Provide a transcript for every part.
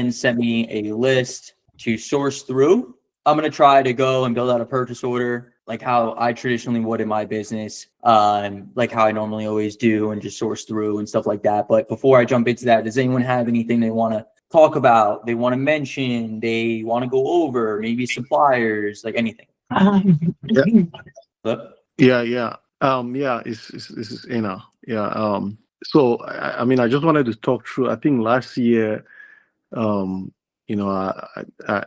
and sent me a list to source through. I'm going to try to go and build out a purchase order like how I traditionally would in my business, like how I normally always do, and just source through and stuff like that. But before I jump into that, does anyone have anything they want to talk about, they want to mention, they want to go over, maybe suppliers, like anything? Yeah. Yeah. It's so I mean, I just wanted to talk through. I think last year, I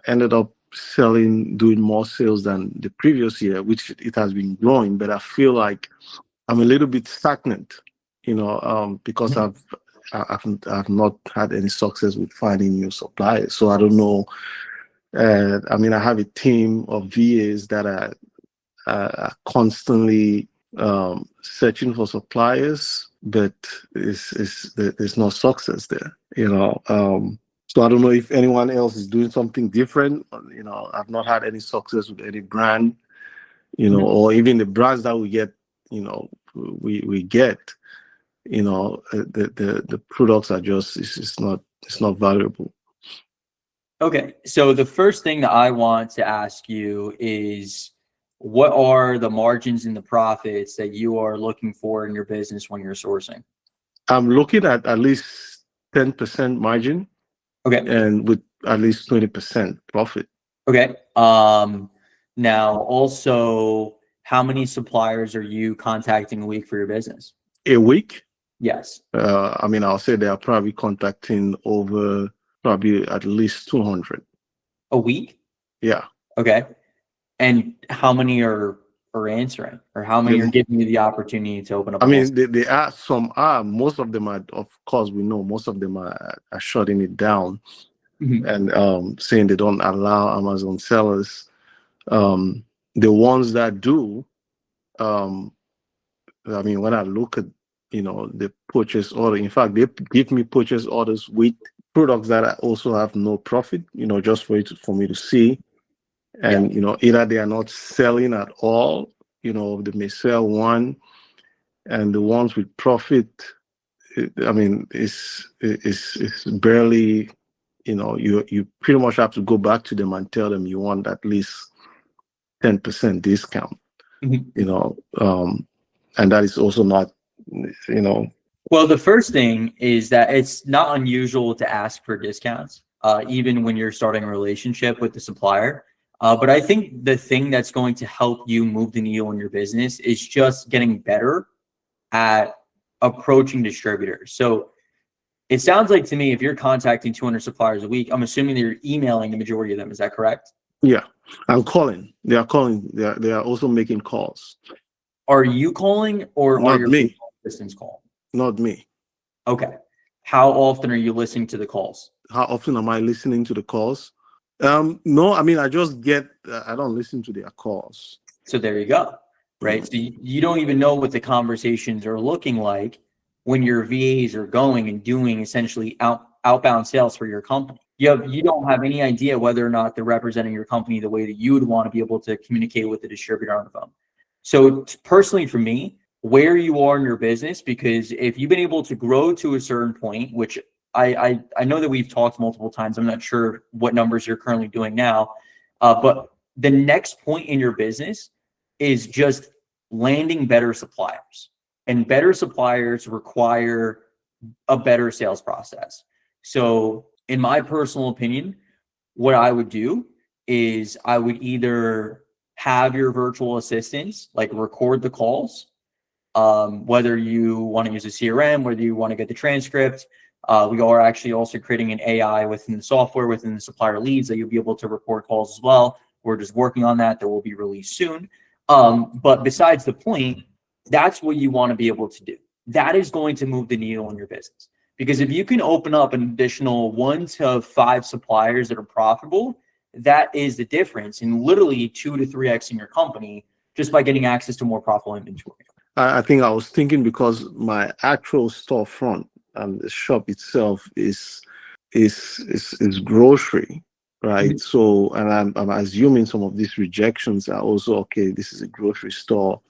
ended up doing more sales than the previous year, which it has been growing, but I feel like I'm a little bit stagnant, because I've not had any success with finding new suppliers. So I don't know. I mean, I have a team of VAs that are constantly searching for suppliers, but there's no success there, So I don't know if anyone else is doing something different. I've not had any success with any brand, or even the brands that we get, we get, the products are just, it's not valuable. Okay, so the first thing that I want to ask you is, what are the margins and the profits that you are looking for in your business when you're sourcing? I'm looking at least 10% margin. Okay. And with at least 20% profit. Okay. Now also, how many suppliers are you contacting a week for your business? A week? Yes. I mean, I'll say they are probably contacting over probably at least 200. A week? Yeah. Okay. And how many are answering, or how many are giving you the opportunity to open up? I mean, they are, some are, most of them are, of course, we know most of them are shutting it down. And saying they don't allow Amazon sellers. The ones that do, I mean, when I look at, the purchase order, in fact, they give me purchase orders with products that I also have no profit, just for me to see. And, either they are not selling at all, they may sell one, and the ones with profit, I mean, it's barely, you pretty much have to go back to them and tell them you want at least 10% discount, and that is also not, Well, the first thing is that it's not unusual to ask for discounts, even when you're starting a relationship with the supplier. But I think the thing that's going to help you move the needle in your business is just getting better at approaching distributors. So it sounds like to me, if you're contacting 200 suppliers a week, I'm assuming that you're emailing the majority of them. Is that correct? Yeah, I'm calling. They are calling. They are also making calls. Are you calling, or not are your me? Assistants calling? Not me. Okay. How often are you listening to the calls? How often am I listening to the calls? No, I mean, I just get. I don't listen to their calls. So there you go. Right. So you don't even know what the conversations are looking like when your VAs are going and doing essentially outbound sales for your company. You don't have any idea whether or not they're representing your company the way that you would want to be able to communicate with the distributor on the phone. So personally, for me, where you are in your business, because if you've been able to grow to a certain point, which I know that we've talked multiple times, I'm not sure what numbers you're currently doing now, but the next point in your business is just landing better suppliers, and better suppliers require a better sales process. So in my personal opinion, what I would do is I would either have your virtual assistants like record the calls, whether you want to use a CRM, whether you want to get the transcript. We are actually also creating an AI within the software, within the supplier leads, that you'll be able to record calls as well. We're just working on that. That will be released soon. But besides the point, that's what you want to be able to do. That is going to move the needle in your business. Because if you can open up an additional 1 to 5 suppliers that are profitable, that is the difference in literally 2 to 3x in your company, just by getting access to more profitable inventory. I think I was thinking, because my actual storefront and the shop itself is grocery, right? So, and I'm assuming some of these rejections are also, okay, this is a grocery store.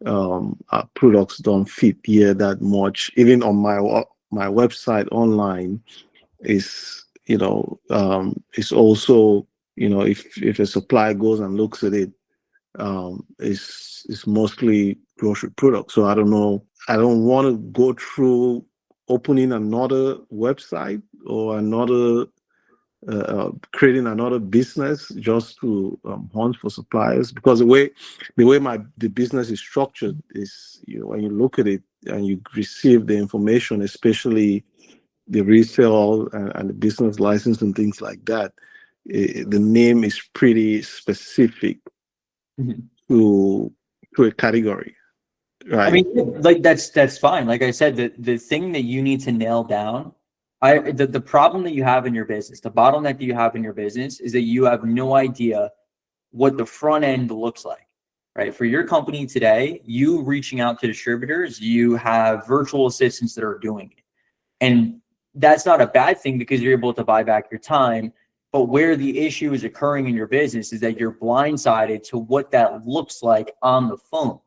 Our products don't fit here that much. Even on my website online, is it's also, if a supplier goes and looks at it, it's mostly grocery products. So I don't know. I don't want to go through opening another website or another creating another business just to hunt for suppliers, because the way the business is structured is, when you look at it and you receive the information, especially the resale and the business license and things like that, the name is pretty specific to a category, right? I mean, like that's fine. Like I said, the thing that you need to nail down, the problem that you have in your business, the bottleneck that you have in your business is that you have no idea what the front end looks like, right? For your company today, you reaching out to distributors, you have virtual assistants that are doing it. And that's not a bad thing because you're able to buy back your time. But where the issue is occurring in your business is that you're blindsided to what that looks like on the phone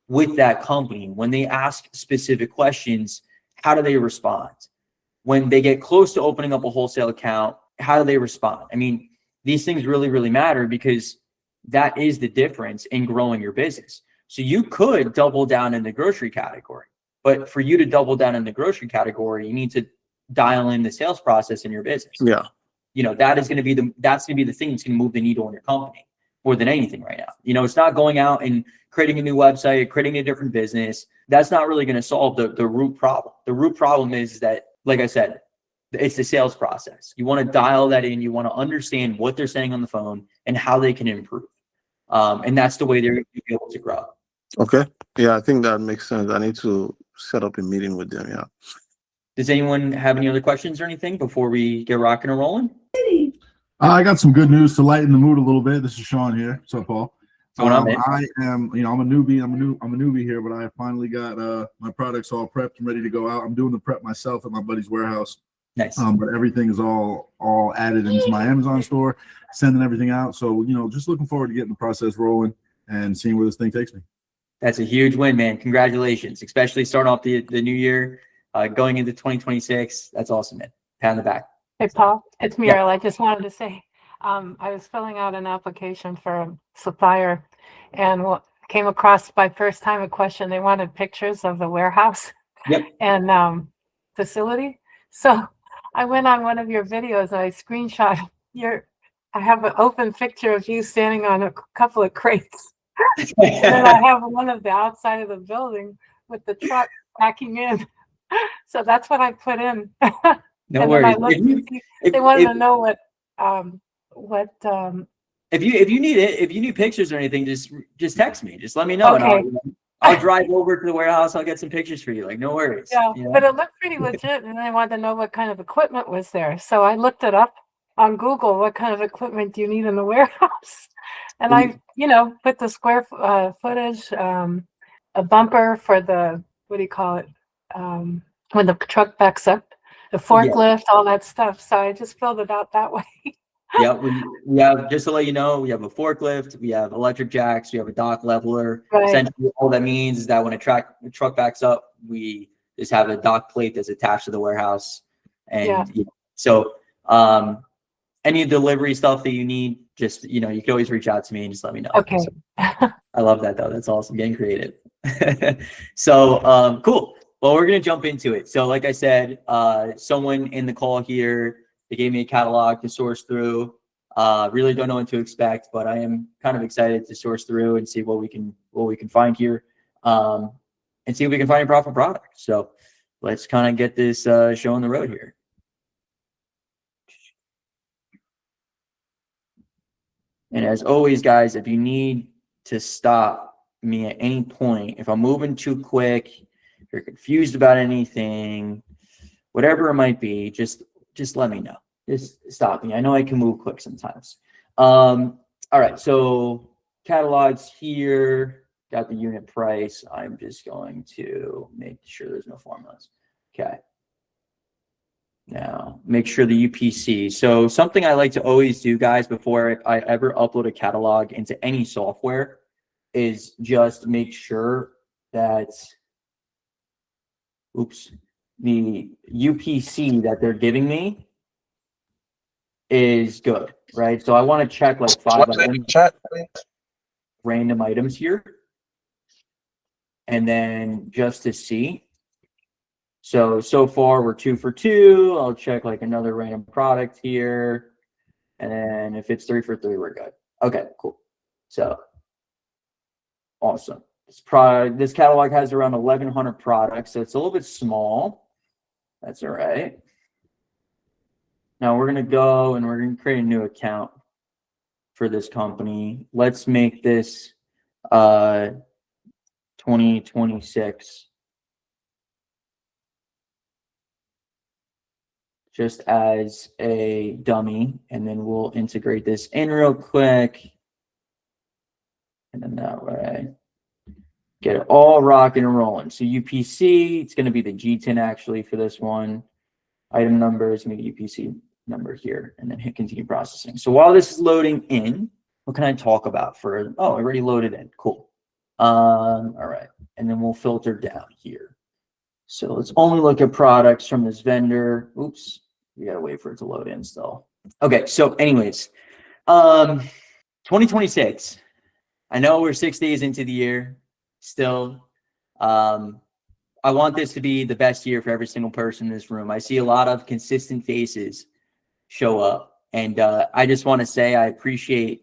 with that company. When they ask specific questions, how do they respond? When they get close to opening up a wholesale account, how do they respond? I mean, these things really, really matter because that is the difference in growing your business. So you could double down in the grocery category, but for you to double down in the grocery category, you need to dial in the sales process in your business. Yeah. That is going to be that's going to be the thing that's going to move the needle in your company more than anything right now. It's not going out and creating a new website, creating a different business. That's not really going to solve the root problem. The root problem is that, like I said, it's the sales process. You want to dial that in. You want to understand what they're saying on the phone and how they can improve. And that's the way they're going to be able to grow. Okay. Yeah, I think that makes sense. I need to set up a meeting with them. Yeah. Does anyone have any other questions or anything before we get rocking and rolling? I got some good news to lighten the mood a little bit. This is Sean here. What's up, Paul? What's going on, man? I am, I'm a newbie. I'm a newbie here, but I finally got my products all prepped and ready to go out. I'm doing the prep myself at my buddy's warehouse. Nice. But everything is all added into my Amazon store, sending everything out. So, just looking forward to getting the process rolling and seeing where this thing takes me. That's a huge win, man. Congratulations, especially starting off the new year, going into 2026. That's awesome, man. Pat on the back. Hey, Paul, it's Muriel. I just wanted to say, I was filling out an application for a supplier and came across my first time a question. They wanted pictures of the warehouse and facility. So I went on one of your videos. I screenshot I have an open picture of you standing on a couple of crates. And then I have one of the outside of the building with the truck backing in. So that's what I put in. No and worries. They wanted to know if you need pictures or anything, just text me. Just let me know. Okay. And I'll drive over to the warehouse. I'll get some pictures for you. Like, no worries. Yeah, but it looked pretty legit, and I wanted to know what kind of equipment was there. So I looked it up on Google. What kind of equipment do you need in the warehouse? And I, put the square footage, a bumper for the, what do you call it? When the truck backs up, the forklift, all that stuff. So I just filled it out that way. Yeah, we have, just to let you know, we have a forklift, we have electric jacks, we have a dock leveler. Right. Essentially, all that means is that when a truck backs up, we just have a dock plate that's attached to the warehouse. And so any delivery stuff that you need, just, you can always reach out to me and just let me know. Okay. So, I love that, though. That's awesome. Getting creative. So cool. Well, we're going to jump into it. So like I said, someone in the call here, they gave me a catalog to source through. Really don't know what to expect, but I am kind of excited to source through and see what we can find here, and see if we can find a profitable product. So let's kind of get this show on the road here. And as always, guys, if you need to stop me at any point, if I'm moving too quick, if you're confused about anything, whatever it might be, just let me know. Just stop me. I know I can move quick sometimes. All right, so catalogs here, got the unit price. I'm just going to make sure there's no formulas. Okay. Now, make sure the UPC. So something I like to always do, guys, before I ever upload a catalog into any software is just make sure that, the UPC that they're giving me is good, right? So I want to check like 5 What's in items, chat, please? random items here. And then just to see. So far we're 2 for 2. I'll check like another random product here. And then if it's 3 for 3, we're good. Okay, cool. So awesome. This catalog has around 1,100 products, so it's a little bit small. That's all right. Now we're gonna go and we're gonna create a new account for this company. Let's make this 2026 just as a dummy, and then we'll integrate this in real quick. And then that way, get it all rocking and rolling. So UPC, it's gonna be the G10 actually for this one. Item number is gonna be UPC number here, and then hit continue processing. So while this is loading in, what can I talk about for, oh, I already loaded in, cool. All right, and then we'll filter down here. So let's only look at products from this vendor. Oops, we gotta wait for it to load in still. Okay, so anyways, 2026. I know we're 6 days into the year still. I want this to be the best year for every single person in this room. I see a lot of consistent faces show up, and I just want to say I appreciate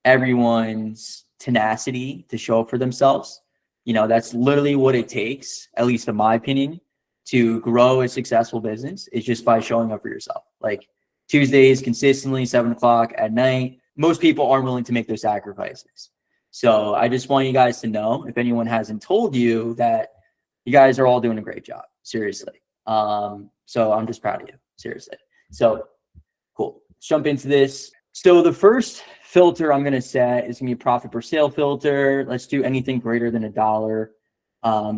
everyone's tenacity to show up for themselves. You know, that's literally what it takes, at least in my opinion, to grow a successful business, is just by showing up for yourself. Like Tuesdays consistently, 7 o'clock at night. Most people aren't willing to make those sacrifices. So I just want you guys to know, if anyone hasn't told you, that you guys are all doing a great job, seriously. So I'm just proud of you, seriously. So cool, let's jump into this. So the first filter I'm gonna set is gonna be a profit per sale filter. Let's do anything greater than $1.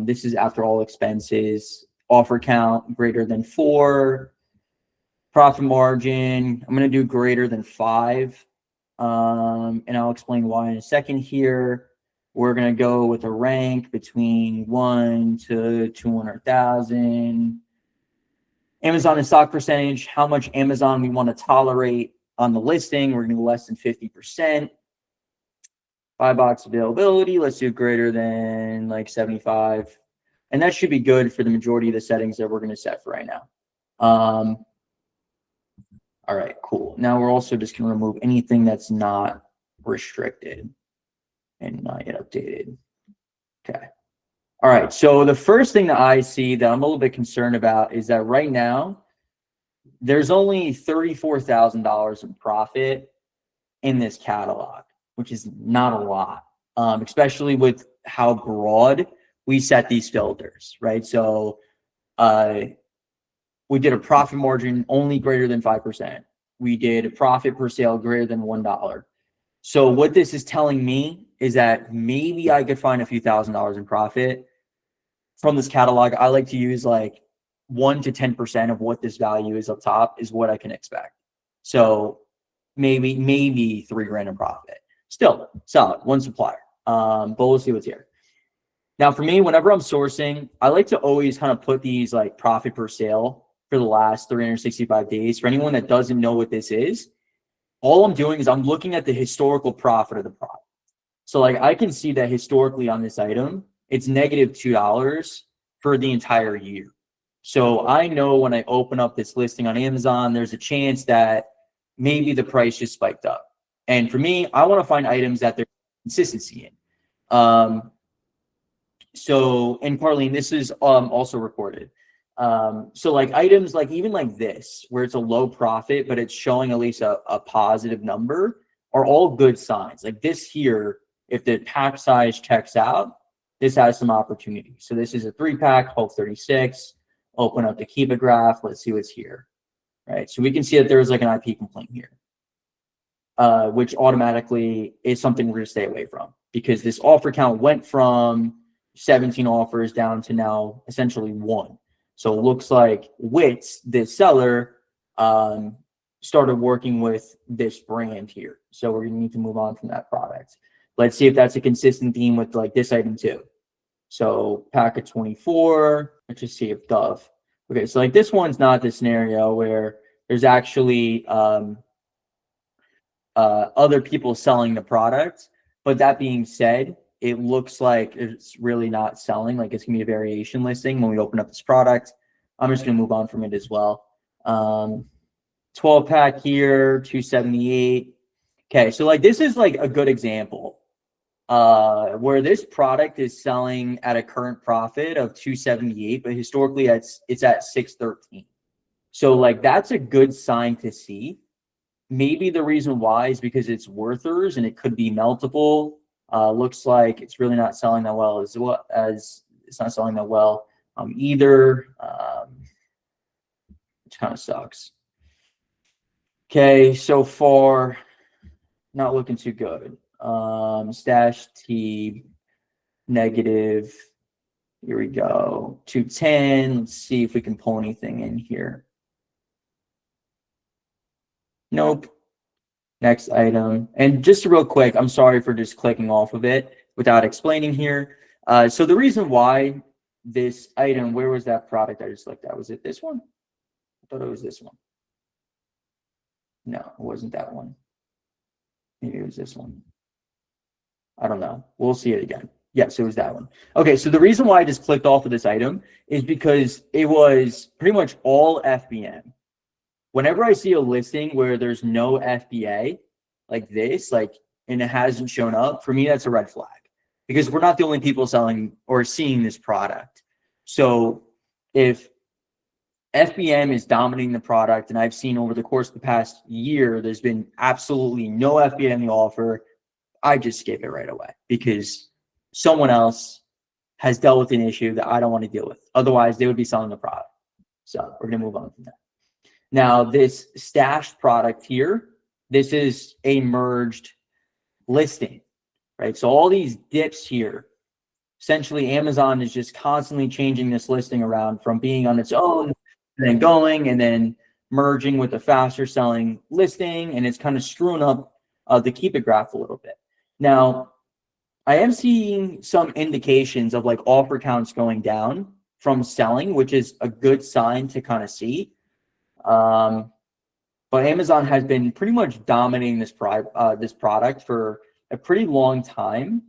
This is after all expenses. Offer count greater than 4. Profit margin, I'm gonna do greater than 5. And I'll explain why in a second here. We're gonna go with a rank between 1 to 200,000. Amazon and stock percentage, how much Amazon we want to tolerate on the listing. We're gonna do less than 50%. Buy box availability, let's do greater than like 75. And that should be good for the majority of the settings that we're gonna set for right now. All right, cool. Now we're also just gonna remove anything that's not restricted and not yet updated. Okay. All right, so the first thing that I see that I'm a little bit concerned about is that right now, there's only $34,000 in profit in this catalog, which is not a lot, especially with how broad we set these filters, right? So we did a profit margin only greater than 5%. We did a profit per sale greater than $1. So what this is telling me is that maybe I could find a few $1,000s in profit from this catalog. I like to use like 1 to 10% of what this value is up top is what I can expect. So maybe $3,000 in profit. Still solid, one supplier. But we'll see what's here. Now for me, whenever I'm sourcing, I like to always kind of put these like profit per sale for the last 365 days. For anyone that doesn't know what this is, all I'm doing is I'm looking at the historical profit of the product. So like I can see that historically on this item, it's negative $2 for the entire year. So I know when I open up this listing on Amazon, there's a chance that maybe the price just spiked up. And for me, I want to find items that there's consistency in. So, and Carlene, this is also recorded. So like items like even like this, where it's a low profit, but it's showing at least a positive number, are all good signs. Like this here, if the pack size checks out, this has some opportunity. So this is a 3-pack, Hulk 36. Open up the Kiva graph. Let's see what's here, right? So we can see that there's like an IP complaint here, which automatically is something we're going to stay away from, because this offer count went from 17 offers down to now essentially 1. So it looks like Wits, this seller, started working with this brand here. So we're going to need to move on from that product. Let's see if that's a consistent theme with like this item too. So packet 24, let's just see if Dove. Okay, so like this one's not the scenario where there's actually other people selling the product. But that being said, it looks like it's really not selling. Like it's gonna be a variation listing when we open up this product. I'm just gonna move on from it as well. 12 pack here, 278. Okay, so like this is like a good example where this product is selling at a current profit of 278, but historically it's at 613. So like that's a good sign to see. Maybe the reason why is because it's worthers and it could be meltable. Looks like it's really not selling that well as it's not selling that well either, which kind of sucks. Okay, so far not looking too good. Stash T negative. Here we go. 210. Let's see if we can pull anything in here. Nope. Next item. And just real quick, I'm sorry for just clicking off of it without explaining here. So the reason why this item, where was that product I just looked at? Was it this one? I thought it was this one. No, it wasn't that one. Maybe it was this one. I don't know. We'll see it again. Yes, it was that one. Okay, so the reason why I just clicked off of this item is because it was pretty much all FBM. Whenever I see a listing where there's no FBA like this, and it hasn't shown up, for me, that's a red flag because we're not the only people selling or seeing this product. So if FBM is dominating the product, and I've seen over the course of the past year, there's been absolutely no FBM in the offer, I just skip it right away because someone else has dealt with an issue that I don't want to deal with. Otherwise, they would be selling the product. So we're going to move on from that. Now, this stashed product here, this is a merged listing, right? So all these dips here, essentially Amazon is just constantly changing this listing around from being on its own, and then going and then merging with a faster selling listing, and it's kind of screwing up the keep it graph a little bit. Now, I am seeing some indications of like offer counts going down from selling, which is a good sign to kind of see. But Amazon has been pretty much dominating this product for a pretty long time,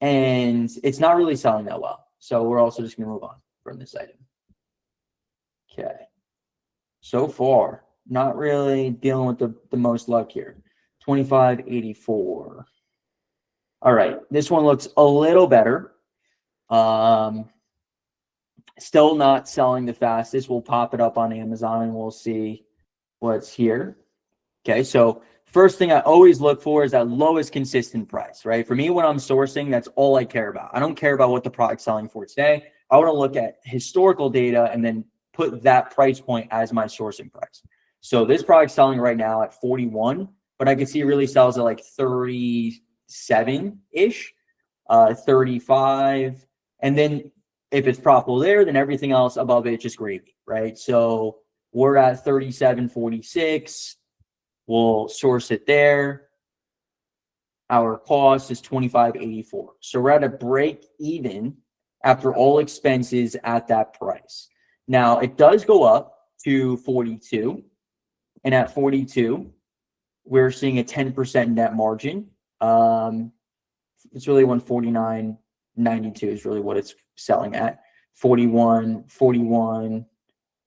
and it's not really selling that well. So we're also just going to move on from this item. Okay. So far, not really dealing with the most luck here. 2584. All right. This one looks a little better. Still not selling the fastest. We'll pop it up on Amazon and we'll see what's here. Okay. So first thing I always look for is that lowest consistent price, right? For me, when I'm sourcing, that's all I care about. I don't care about what the product's selling for today. I want to look at historical data and then put that price point as my sourcing price. So this product's selling right now at 41, but I can see it really sells at like 37-ish, 35. And then if it's profitable there, then everything else above it just gravy, right? So we're at 37.46. We'll source it there. Our cost is 25.84. So we're at a break even after all expenses at that price. Now it does go up to 42, and at 42, we're seeing a 10% net margin. It's really 149.92 is really what it's selling at. 41, 41,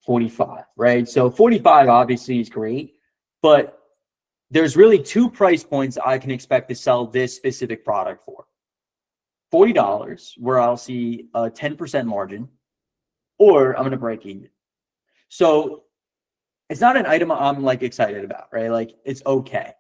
45, right? So 45 obviously is great, but there's really two price points I can expect to sell this specific product for. $40, where I'll see a 10% margin, or I'm going to break even. So it's not an item I'm like excited about, right? Like it's okay.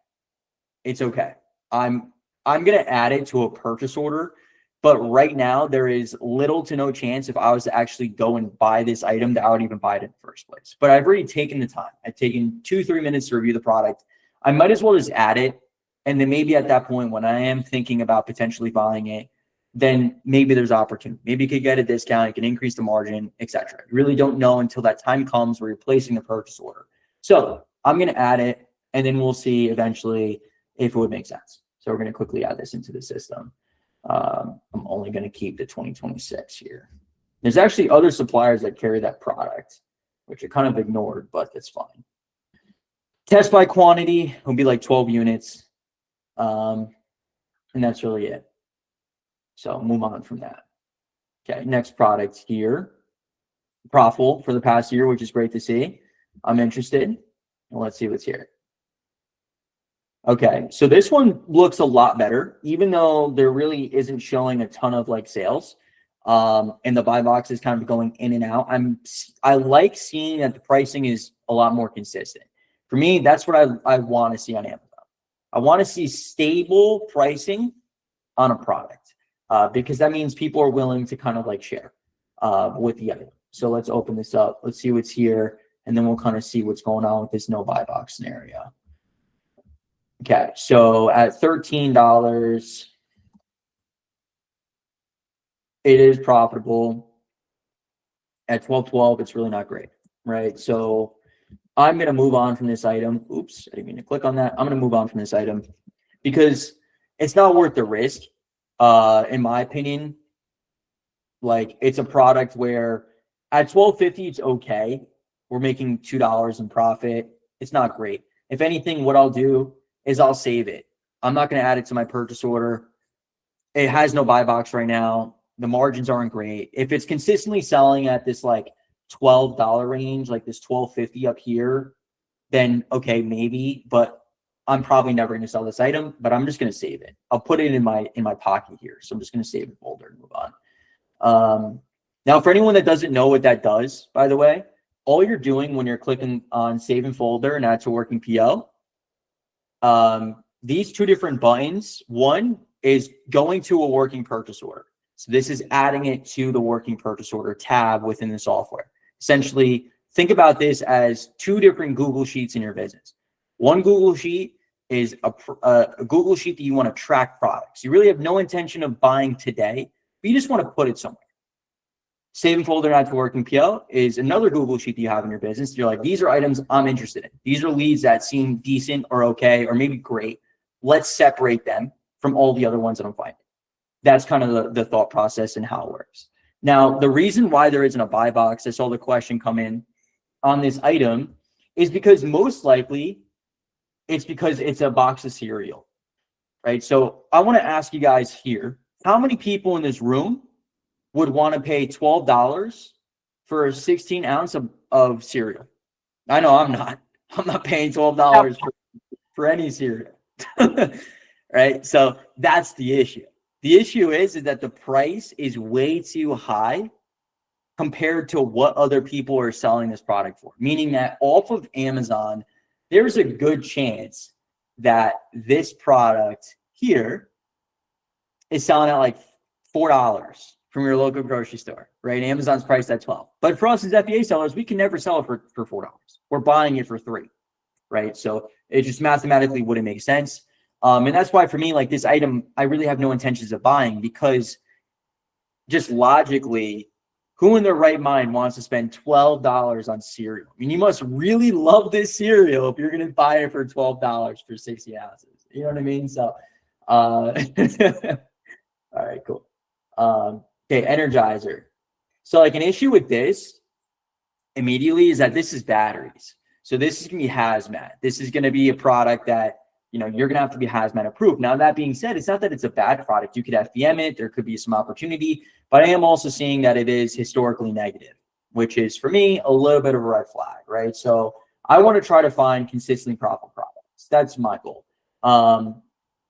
It's okay. I'm going to add it to a purchase order, but right now there is little to no chance if I was to actually go and buy this item that I would even buy it in the first place. But I've already taken the time. I've taken 2-3 minutes to review the product. I might as well just add it. And then maybe at that point when I am thinking about potentially buying it, then maybe there's opportunity. Maybe you could get a discount, you can increase the margin, etc. You really don't know until that time comes where you're placing the purchase order. So I'm going to add it, and then we'll see eventually if it would make sense. So we're going to quickly add this into the system. I'm only going to keep the 2026 here. There's actually other suppliers that carry that product, which are kind of ignored, but it's fine. Test by quantity would be like 12 units. And that's really it. So move on from that. Okay, next product here. Profitable for the past year, which is great to see. I'm interested. Let's see what's here. Okay, so this one looks a lot better, even though there really isn't showing a ton of like sales. And the buy box is kind of going in and out. I like seeing that the pricing is a lot more consistent. For me, that's what I want to see on Amazon. I want to see stable pricing on a product because that means people are willing to kind of like share with the item. So let's open this up. Let's see what's here, and then we'll kind of see what's going on with this no buy box scenario. Okay, so at $13, it is profitable. At $12.12, it's really not great, right? So I'm going to move on from this item. Oops, I didn't mean to click on that. I'm going to move on from this item because it's not worth the risk, in my opinion. Like, it's a product where at $12.50, it's okay. We're making $2 in profit. It's not great. If anything, what I'll do is I'll save it. I'm not going to add it to my purchase order. It has no buy box right now. The margins aren't great. If it's consistently selling at this like $12 range, like this $12.50 up here, then okay, maybe, but I'm probably never going to sell this item, but I'm just going to save it. I'll put it in my pocket here. So I'm just going to save the folder and move on. Now, for anyone that doesn't know what that does, by the way, all you're doing when you're clicking on save and folder and add to working PO, these two different buttons, one is going to a working purchase order. So this is adding it to the working purchase order tab within the software. Essentially, think about this as two different Google Sheets in your business. One Google Sheet is a Google Sheet that you want to track products. You really have no intention of buying today, but you just want to put it somewhere. Save and folder and add to working PO is another Google Sheet that you have in your business. You're like, these are items I'm interested in. These are leads that seem decent or okay, or maybe great. Let's separate them from all the other ones that I'm finding. That's kind of the thought process and how it works. Now, the reason why there isn't a buy box, I saw the question come in on this item, is because most likely it's because it's a box of cereal, right? So I want to ask you guys here, how many people in this room would want to pay $12 for a 16 ounce of cereal? I know I'm not paying $12 for any cereal, right? So that's the issue. The issue is that the price is way too high compared to what other people are selling this product for, meaning that off of Amazon, there's a good chance that this product here is selling at like $4 from your local grocery store, right? Amazon's priced at $12. But for us as FBA sellers, we can never sell it for $4. We're buying it for $3, right? So it just mathematically wouldn't make sense. And that's why for me, like this item, I really have no intentions of buying because just logically, who in their right mind wants to spend $12 on cereal? I mean, you must really love this cereal if you're going to buy it for $12 for 60 ounces. You know what I mean? So, all right, cool. Okay, Energizer. So like an issue with this immediately is that this is batteries. So this is going to be Hazmat. This is going to be a product that, you know, you're going to have to be Hazmat approved. Now, that being said, it's not that it's a bad product. You could FBM it. There could be some opportunity, but I am also seeing that it is historically negative, which is for me a little bit of a red flag, right? So I want to try to find consistently profitable products. That's my goal.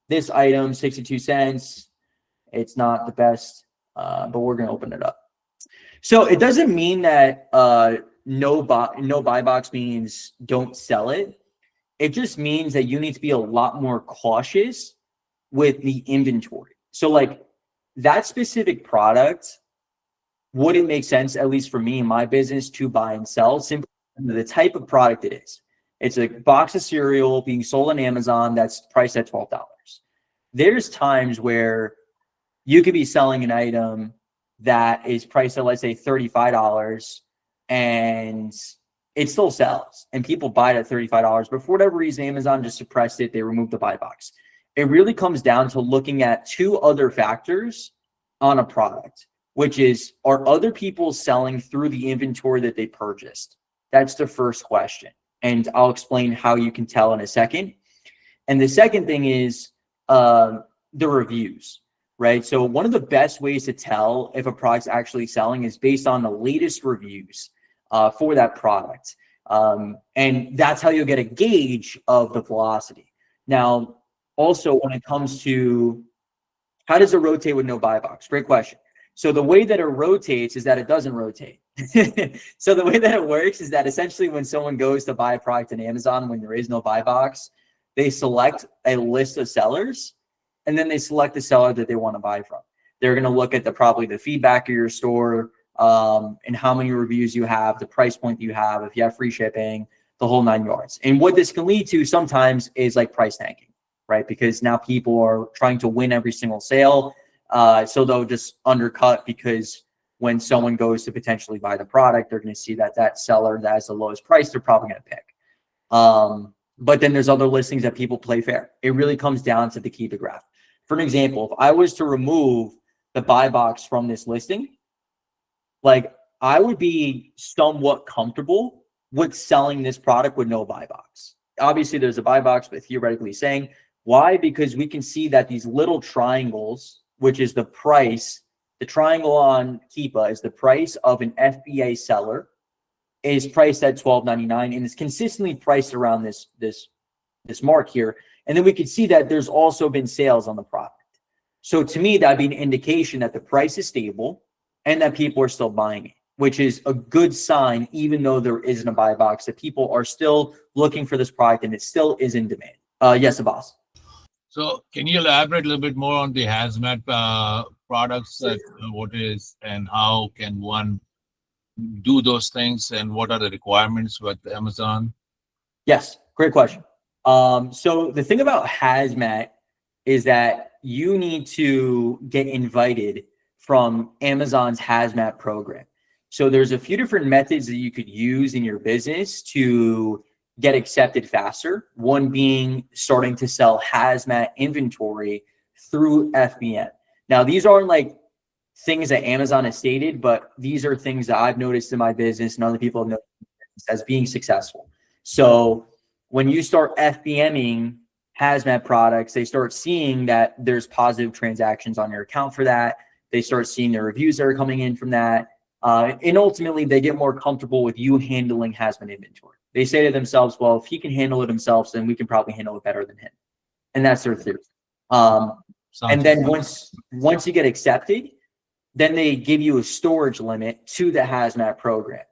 This item, 62 cents. It's not the best, but we're going to open it up. So it doesn't mean that no buy box means don't sell it. It just means that you need to be a lot more cautious with the inventory. So like that specific product wouldn't make sense, at least for me in my business, to buy and sell simply the type of product it is. It's a box of cereal being sold on Amazon that's priced at $12. There's times where you could be selling an item that is priced at, let's say, $35 and it still sells and people buy it at $35, but for whatever reason, Amazon just suppressed it. They removed the buy box. It really comes down to looking at two other factors on a product, which is, are other people selling through the inventory that they purchased? That's the first question. And I'll explain how you can tell in a second. And the second thing is the reviews, right? So one of the best ways to tell if a product's actually selling is based on the latest reviews for that product. And that's how you'll get a gauge of the velocity. Now, also when it comes to how does it rotate with no buy box? Great question. So the way that it rotates is that it doesn't rotate. So the way that it works is that essentially when someone goes to buy a product on Amazon, when there is no buy box, they select a list of sellers, and then they select the seller that they want to buy from. They're going to look at probably the feedback of your store, and how many reviews you have, the price point that you have, if you have free shipping, the whole 9 yards. And what this can lead to sometimes is like price tanking, right? Because now people are trying to win every single sale. So they'll just undercut, because when someone goes to potentially buy the product, they're going to see that that seller that has the lowest price, they're probably going to pick. But then there's other listings that people play fair. It really comes down to the keep it graph. For an example, if I was to remove the buy box from this listing, like I would be somewhat comfortable with selling this product with no buy box. Obviously there's a buy box, but theoretically saying why? Because we can see that these little triangles, which is the price, the triangle on Keepa is the price of an FBA seller, is priced at $12.99 and is consistently priced around this mark here. And then we can see that there's also been sales on the product. So to me, that'd be an indication that the price is stable and that people are still buying it, which is a good sign, even though there isn't a buy box, that people are still looking for this product and it still is in demand. Yes, Abbas. So can you elaborate a little bit more on the Hazmat products, what is and how can one do those things, and what are the requirements with Amazon? Yes, great question. So the thing about Hazmat is that you need to get invited from Amazon's Hazmat program. So there's a few different methods that you could use in your business to get accepted faster. One being starting to sell Hazmat inventory through FBM. Now, these aren't like things that Amazon has stated, but these are things that I've noticed in my business and other people have noticed as being successful. So when you start FBMing Hazmat products, they start seeing that there's positive transactions on your account for that. They start seeing the reviews that are coming in from that. And ultimately, they get more comfortable with you handling Hazmat inventory. They say to themselves, well, if he can handle it himself, then we can probably handle it better than him. And that's their theory. And then once you get accepted, then they give you a storage limit to the Hazmat program.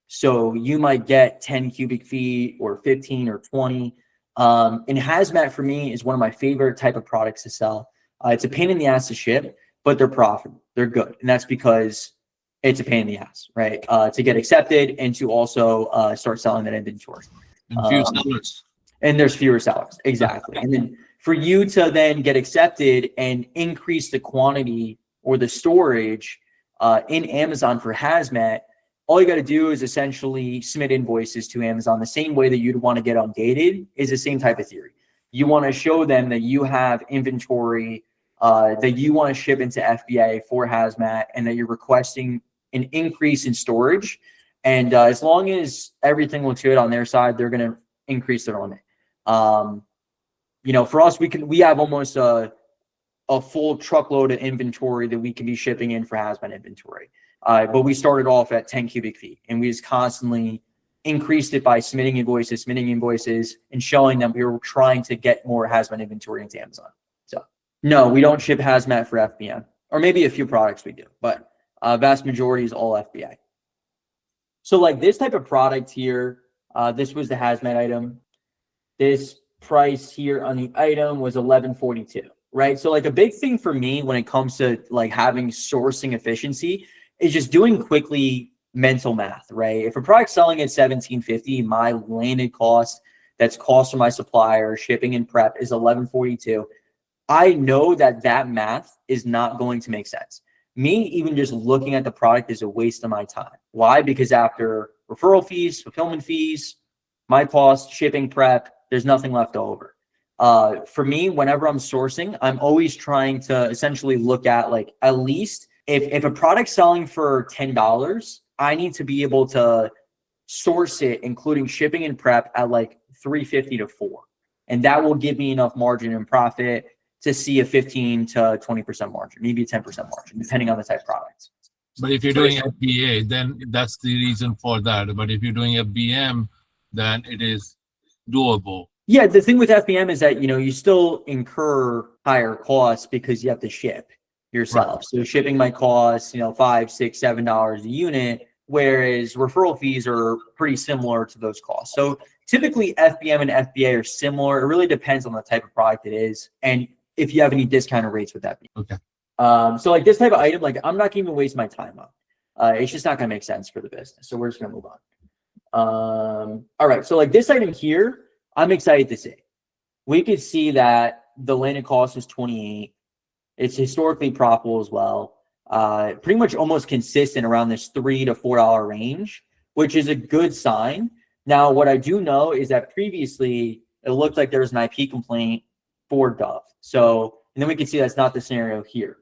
So you might get 10 cubic feet or 15 or 20. And Hazmat for me is one of my favorite type of products to sell. It's a pain in the ass to ship, but they're profitable. They're good. And that's because it's a pain in the ass, right? To get accepted and to also start selling that inventory. And few sellers. And there's fewer sellers. Exactly. And then for you to then get accepted and increase the quantity or the storage in Amazon for Hazmat, all you got to do is essentially submit invoices to Amazon the same way that you'd want to get undated. Is the same type of theory. You want to show them that you have inventory that you want to ship into FBA for Hazmat and that you're requesting an increase in storage. And as long as everything looks good on their side, they're going to increase their limit. You know, for us, we have almost a full truckload of inventory that we can be shipping in for Hazmat inventory. But we started off at 10 cubic feet and we just constantly increased it by submitting invoices, and showing them we were trying to get more Hazmat inventory into Amazon. So no, we don't ship Hazmat for FBM, or maybe a few products we do, but vast majority is all FBA. So like this type of product here, this was the Hazmat item. This price here on the item was $11.42, right? So like a big thing for me when it comes to like having sourcing efficiency is just doing quickly mental math, right? If a product's selling at $17.50, my landed cost, that's cost for my supplier, shipping and prep, is $11.42. I know that that math is not going to make sense. Me even just looking at the product is a waste of my time. Why? Because after referral fees, fulfillment fees, my cost, shipping, prep, there's nothing left over. For me, whenever I'm sourcing, I'm always trying to essentially look at like at least if a product's selling for $10, I need to be able to source it, including shipping and prep, at like 350 to 4. And that will give me enough margin and profit to see a 15 to 20% margin, maybe a 10% margin, depending on the type of product. But if you're doing FBA, then that's the reason for that. But if you're doing FBM, then it is doable. Yeah, the thing with FBM is that, you still incur higher costs because you have to ship yourself. Right. So shipping might cost, $5, $6, $7 a unit, whereas referral fees are pretty similar to those costs. So typically FBM and FBA are similar. It really depends on the type of product it is and if you have any discounted rates with FBM. Okay. So like this type of item, like I'm not going to even waste my time on. It's just not going to make sense for the business. So we're just going to move on. All right. So like this item here, I'm excited to see. We could see that the landed cost is 28. It's historically profitable as well. Pretty much almost consistent around this $3 to $4 range, which is a good sign. Now, what I do know is that previously it looked like there was an IP complaint for Dove. So, and then we can see that's not the scenario here.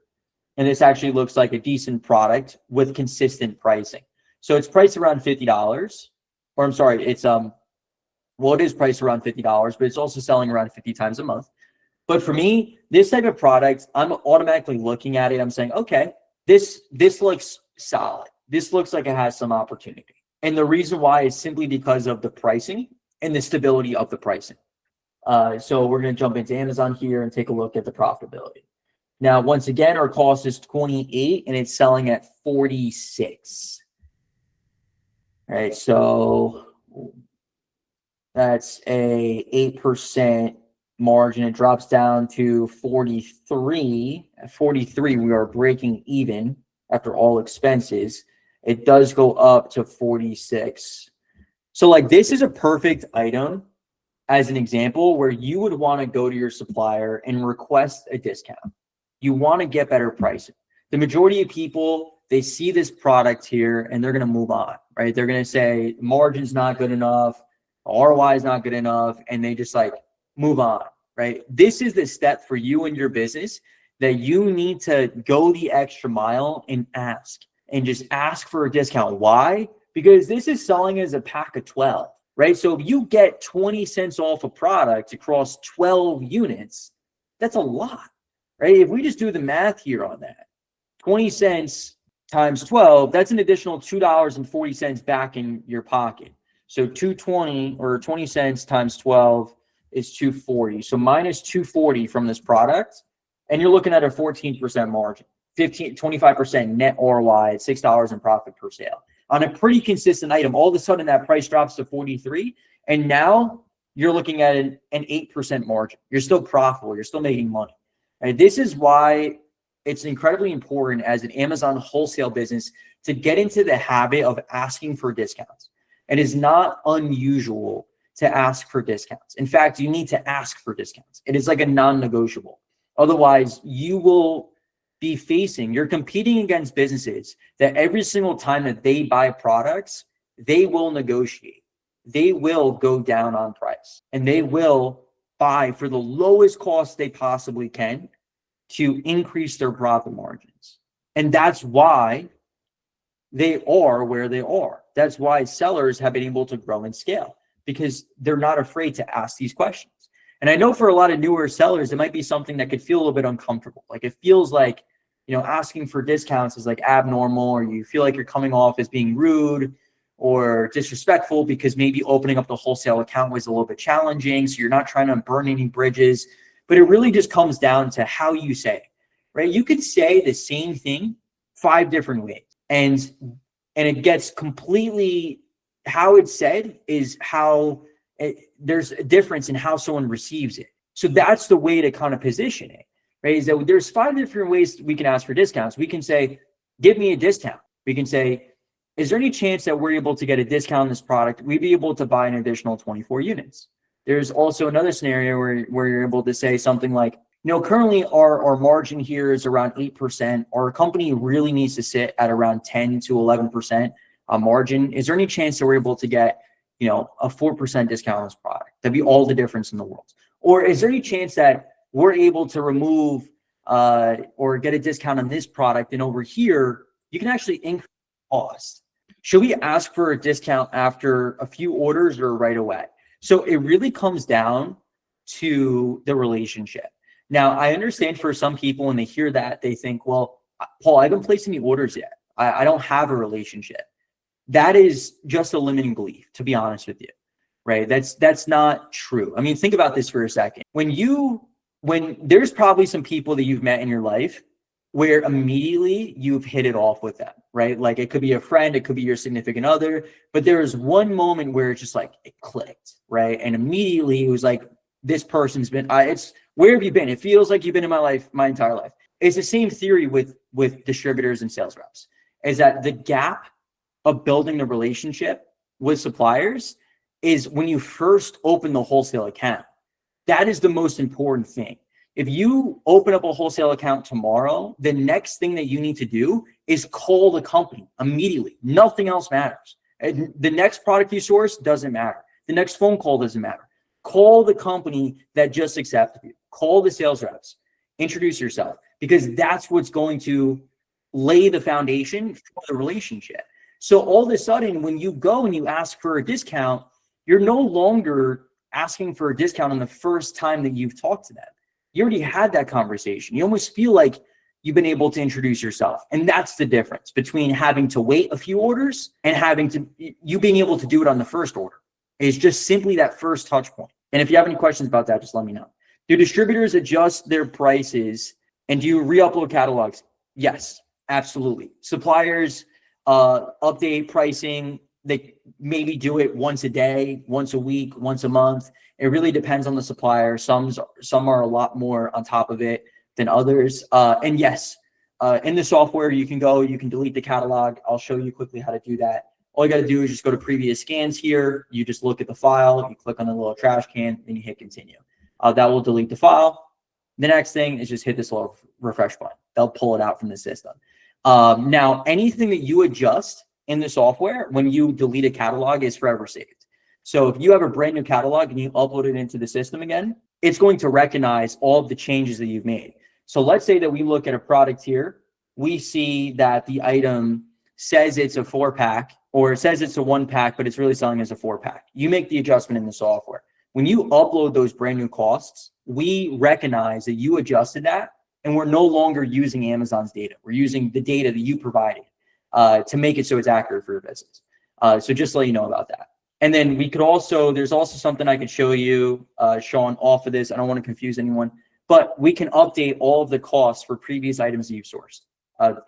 And this actually looks like a decent product with consistent pricing. So it's priced around $50, or I'm sorry, it's it is priced around $50, but it's also selling around 50 times a month. But for me, this type of product, I'm automatically looking at it. I'm saying, okay, this looks solid. This looks like it has some opportunity. And the reason why is simply because of the pricing and the stability of the pricing. So we're going to jump into Amazon here and take a look at the profitability. Now, once again, our cost is 28 and it's selling at 46. All right, so that's a 8% margin. It drops down to 43. At 43, we are breaking even after all expenses. It does go up to 46. So like this is a perfect item as an example where you would want to go to your supplier and request a discount. You want to get better pricing. The majority of people, they see this product here and they're going to move on, right? They're going to say margin's not good enough, ROI is not good enough, and they just like move on, right? This is the step for you and your business that you need to go the extra mile and just ask for a discount. Why? Because this is selling as a pack of 12, right? So if you get 20 cents off a product across 12 units, that's a lot, right? If we just do the math here on that, 20 cents times 12, that's an additional $2.40 back in your pocket. So 220 or 20 cents times 12 is 240. So minus 240 from this product, and you're looking at a 14% margin, 25% net ROI at $6 in profit per sale. On a pretty consistent item, all of a sudden that price drops to 43, and now you're looking at an 8% margin. You're still profitable. You're still making money. And this is why it's incredibly important as an Amazon wholesale business to get into the habit of asking for discounts. It is not unusual to ask for discounts. In fact, you need to ask for discounts. It is like a non-negotiable. Otherwise, you will be you're competing against businesses that every single time that they buy products, they will negotiate. They will go down on price and they will buy for the lowest cost they possibly can to increase their profit margins. And that's why they are where they are. That's why sellers have been able to grow and scale, because they're not afraid to ask these questions. And I know for a lot of newer sellers, it might be something that could feel a little bit uncomfortable. Like it feels like, asking for discounts is like abnormal, or you feel like you're coming off as being rude or disrespectful because maybe opening up the wholesale account was a little bit challenging. So you're not trying to burn any bridges, but it really just comes down to how you say it, right? You could say the same thing 5 different ways, and it gets completely, how it's said is how there's a difference in how someone receives it. So that's the way to kind of position it, right? Is that there's 5 different ways we can ask for discounts. We can say, give me a discount. We can say, is there any chance that we're able to get a discount on this product? We'd be able to buy an additional 24 units. There's also another scenario where you're able to say something like, currently our margin here is around 8%. Our company really needs to sit at around 10 to 11% margin. Is there any chance that we're able to get, a 4% discount on this product? That'd be all the difference in the world. Or is there any chance that we're able to remove or get a discount on this product, and over here, you can actually increase cost? Should we ask for a discount after a few orders or right away? So it really comes down to the relationship. Now, I understand for some people when they hear that, they think, well, Paul, I haven't placed any orders yet. I don't have a relationship. That is just a limiting belief, to be honest with you, right? That's not true. I mean, think about this for a second. When there's probably some people that you've met in your life where immediately you've hit it off with them, right? Like it could be a friend, it could be your significant other, but there was one moment where it's just like, it clicked, right? And immediately it was like, this person's been, where have you been? It feels like you've been in my life, my entire life. It's the same theory with distributors and sales reps, is that the gap of building the relationship with suppliers is when you first open the wholesale account. That is the most important thing. If you open up a wholesale account tomorrow, the next thing that you need to do is call the company immediately. Nothing else matters. And the next product you source doesn't matter. The next phone call doesn't matter. Call the company that just accepted you. Call the sales reps. Introduce yourself, because that's what's going to lay the foundation for the relationship. So all of a sudden, when you go and you ask for a discount, you're no longer asking for a discount on the first time that you've talked to them. You already had that conversation. You almost feel like you've been able to introduce yourself. And that's the difference between having to wait a few orders and you being able to do it on the first order. It's just simply that first touch point. And if you have any questions about that, just let me know. Do distributors adjust their prices and do you re-upload catalogs? Yes, absolutely. Suppliers update pricing. They maybe do it once a day, once a week, once a month. It really depends on the supplier. Some are a lot more on top of it than others. And yes, in the software, you can delete the catalog. I'll show you quickly how to do that. All you got to do is just go to previous scans here. You just look at the file, you click on the little trash can, then you hit continue. That will delete the file. The next thing is just hit this little refresh button. They'll pull it out from the system. Now, anything that you adjust in the software when you delete a catalog is forever saved. So if you have a brand new catalog and you upload it into the system again, it's going to recognize all of the changes that you've made. So let's say that we look at a product here. We see that the item says it's a 4-pack, or it says it's a 1-pack, but it's really selling as a 4-pack. You make the adjustment in the software. When you upload those brand new costs, we recognize that you adjusted that, and we're no longer using Amazon's data. We're using the data that you provided to make it so it's accurate for your business. So just to let you know about that. And then we could also, there's also something I could show you, Sean, off of this. I don't want to confuse anyone, but we can update all of the costs for previous items that you've sourced.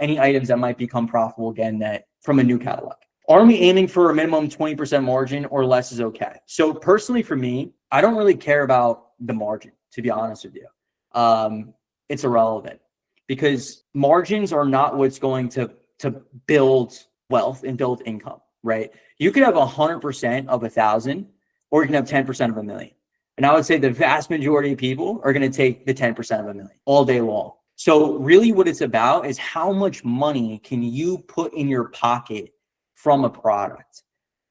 Any items that might become profitable again that from a new catalog. Are we aiming for a minimum 20% margin or less is okay? So personally for me, I don't really care about the margin, to be honest with you. It's irrelevant because margins are not what's going to build wealth and build income, right? You could have 100% of 1,000 or you can have 10% of 1,000,000. And I would say the vast majority of people are going to take the 10% of 1,000,000 all day long. So really what it's about is how much money can you put in your pocket from a product?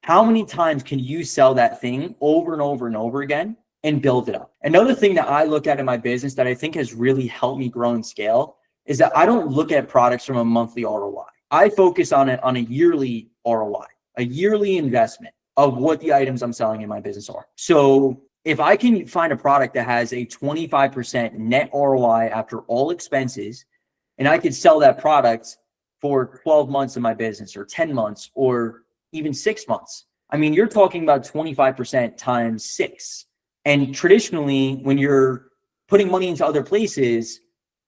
How many times can you sell that thing over and over and over again and build it up? Another thing that I look at in my business that I think has really helped me grow and scale is that I don't look at products from a monthly ROI. I focus on it on a yearly ROI, a yearly investment of what the items I'm selling in my business are. So if I can find a product that has a 25% net ROI after all expenses, and I could sell that product for 12 months of my business or 10 months or even 6 months, I mean, you're talking about 25% times 6. And traditionally, when you're putting money into other places,